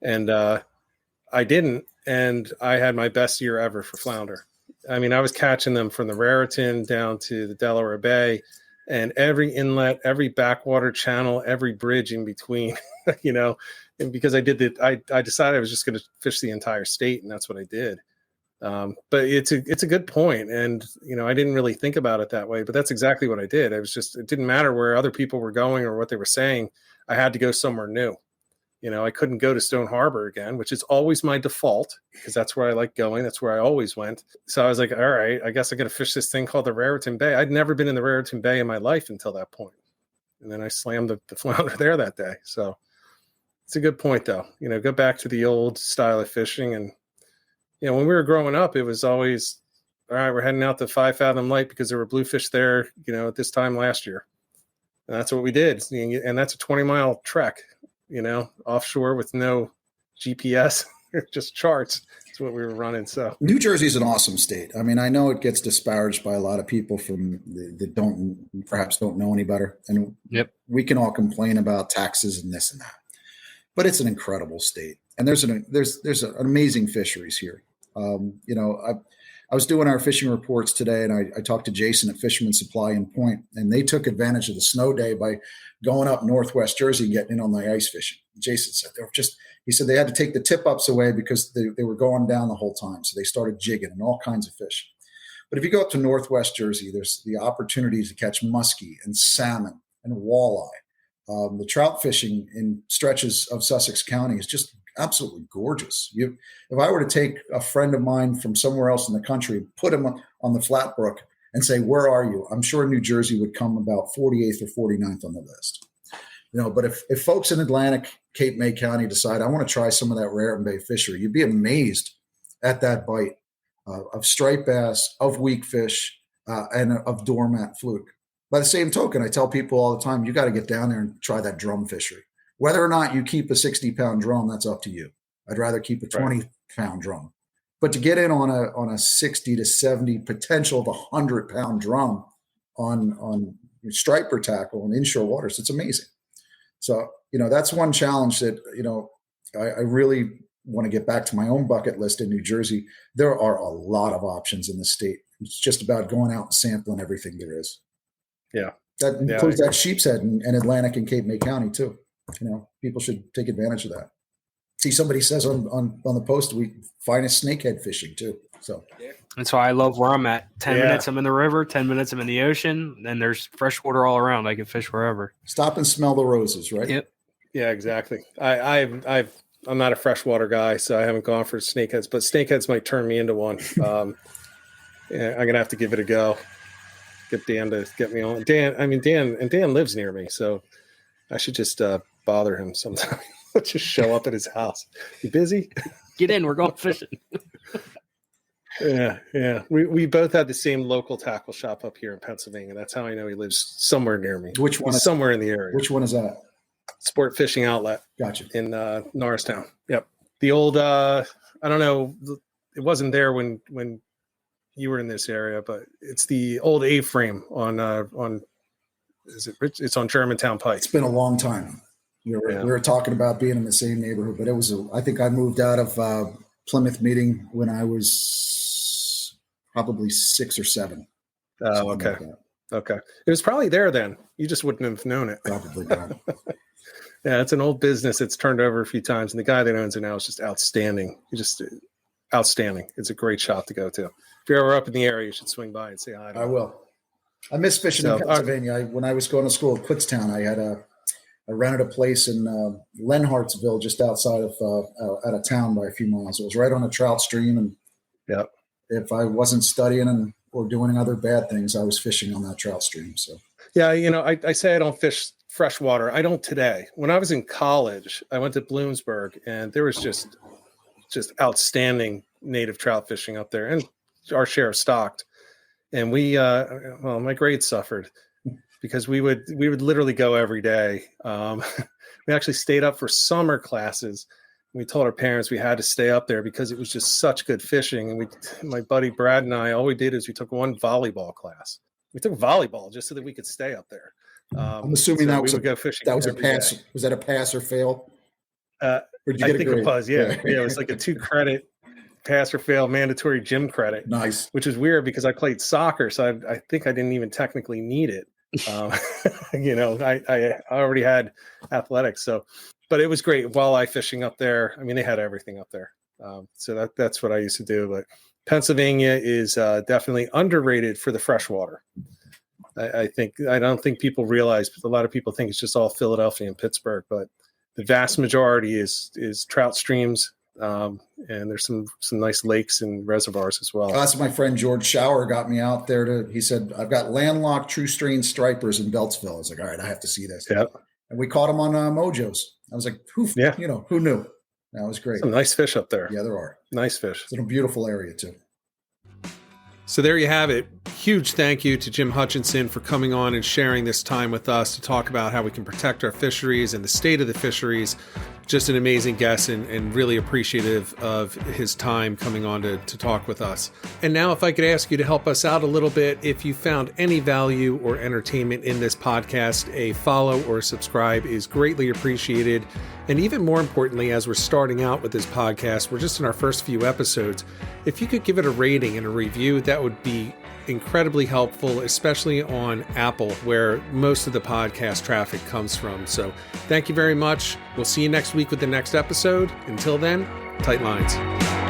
And I didn't, and I had my best year ever for flounder. I mean, I was catching them from the Raritan down to the Delaware Bay, and every inlet, every backwater channel, every bridge in between, you know, and because I decided I was just going to fish the entire state, and that's what I did. But it's a good point. And, you know, I didn't really think about it that way, but that's exactly what I did. It didn't matter where other people were going or what they were saying. I had to go somewhere new. You know, I couldn't go to Stone Harbor again, which is always my default because that's where I like going. That's where I always went. So I was like, all right, I guess I got to fish this thing called the Raritan Bay. I'd never been in the Raritan Bay in my life until that point. And then I slammed the flounder there that day. So it's a good point, though. You know, go back to the old style of fishing. And, you know, when we were growing up, it was always, all right, we're heading out to 5 Fathom Light because there were bluefish there, you know, at this time last year. And that's what we did. And that's a 20-mile trek, you know, offshore with no GPS, just charts. That's what we were running. So New Jersey is an awesome state. I mean, I know it gets disparaged by a lot of people that perhaps don't know any better. And we can all complain about taxes and this and that, but it's an incredible state. And there's an amazing fisheries here. You know, I was doing our fishing reports today, and I talked to Jason at Fisherman Supply and Point, and they took advantage of the snow day by going up Northwest Jersey and getting in on the ice fishing. Jason said he said they had to take the tip ups away because they were going down the whole time. So they started jigging and all kinds of fish. But if you go up to Northwest Jersey, there's the opportunities to catch muskie and salmon and walleye. The trout fishing in stretches of Sussex County is just absolutely gorgeous. If I were to take a friend of mine from somewhere else in the country, put him on the Flatbrook and say, where are you? I'm sure New Jersey would come about 48th or 49th on the list. You know, but if folks in Atlantic, Cape May County decide, I want to try some of that Raritan Bay fishery, you'd be amazed at that bite of striped bass, of weakfish, and of doormat fluke. By the same token, I tell people all the time, you got to get down there and try that drum fishery. Whether or not you keep a 60-pound drum, that's up to you. I'd rather keep a 20-pound drum. But to get in on a 60 to 70, potential of 100-pound drum on striper tackle and inshore waters, it's amazing. So, you know, that's one challenge that, you know, I really want to get back to my own bucket list in New Jersey. There are a lot of options in the state. It's just about going out and sampling everything there is. Yeah. That includes that sheep's head and Atlantic and Cape May County too. You know, people should take advantage of that. See, somebody says on the post, we finest snakehead fishing too. So that's why I love where I'm at. 10 minutes I'm in the river, 10 minutes I'm in the ocean, and there's fresh water all around. I can fish wherever. Stop and smell the roses, right? Yep. Yeah, exactly. I'm not a freshwater guy, so I haven't gone for snakeheads, but snakeheads might turn me into one. I'm gonna have to give it a go. Get Dan to get me on. Dan lives near me, so I should just bother him sometime. Just show up at his house. You busy? Get in. We're going fishing. Yeah. We both had the same local tackle shop up here in Pennsylvania. That's how I know he lives somewhere near me. Which one? Somewhere in the area. Which one is that? Sport Fishing Outlet. Gotcha. In Norristown. Yep. The old I don't know. It wasn't there when you were in this area, but it's the old A-frame on. Is it Rich? It's on Germantown Pike. It's been a long time. We were talking about being in the same neighborhood, but I think I moved out of Plymouth Meeting when I was probably 6 or 7. Oh, okay. Like okay. It was probably there then. You just wouldn't have known it. Probably not. Yeah, it's an old business. It's turned over a few times, and the guy that owns it now is just outstanding. He's just outstanding. It's a great shop to go to. If you're ever up in the area, you should swing by and say hi. I will. I miss fishing in Pennsylvania. When I was going to school at Kutztown, I rented a place in Lenhartsville, just outside of out of town by a few miles. It was right on a trout stream, and if I wasn't studying or doing other bad things, I was fishing on that trout stream. So yeah, you know, I say I don't fish freshwater. I don't today. When I was in college, I went to Bloomsburg, and there was just just outstanding native trout fishing up there, and our share of stocked. And we, well, my grades suffered because we would literally go every day. We actually stayed up for summer classes. We told our parents we had to stay up there because it was just such good fishing. And my buddy Brad and I, all we did is we took one volleyball class. We took volleyball just so that we could stay up there. I'm assuming that we would go fishing. That was a pass. Day. Was that a pass or fail? I think it was. Yeah, it was like a 2-credit pass or fail mandatory gym credit. Nice. Which is weird because I played soccer, so I think I didn't even technically need it. I already had athletics, so. But it was great walleye fishing up there. I mean, they had everything up there. So that's what I used to do. But Pennsylvania is definitely underrated for the freshwater. I don't think people realize, but a lot of people think it's just all Philadelphia and Pittsburgh, but the vast majority is trout streams. And there's some nice lakes and reservoirs as well. That's my friend George Shower got me out there he said, I've got landlocked true strain stripers in Beltsville. I was like, all right, I have to see this. Yep. And we caught them on Mojo's. I was like, who knew? That was great. Some nice fish up there. Yeah, there are. Nice fish. It's in a beautiful area too. So there you have it. Huge thank you to Jim Hutchinson for coming on and sharing this time with us to talk about how we can protect our fisheries and the state of the fisheries. Just an amazing guest and really appreciative of his time coming on to talk with us. And now if I could ask you to help us out a little bit, if you found any value or entertainment in this podcast, a follow or subscribe is greatly appreciated. And even more importantly, as we're starting out with this podcast, we're just in our first few episodes. If you could give it a rating and a review, that would be incredibly helpful, especially on Apple, where most of the podcast traffic comes from. So thank you very much. We'll see you next week with the next episode. Until then, tight lines.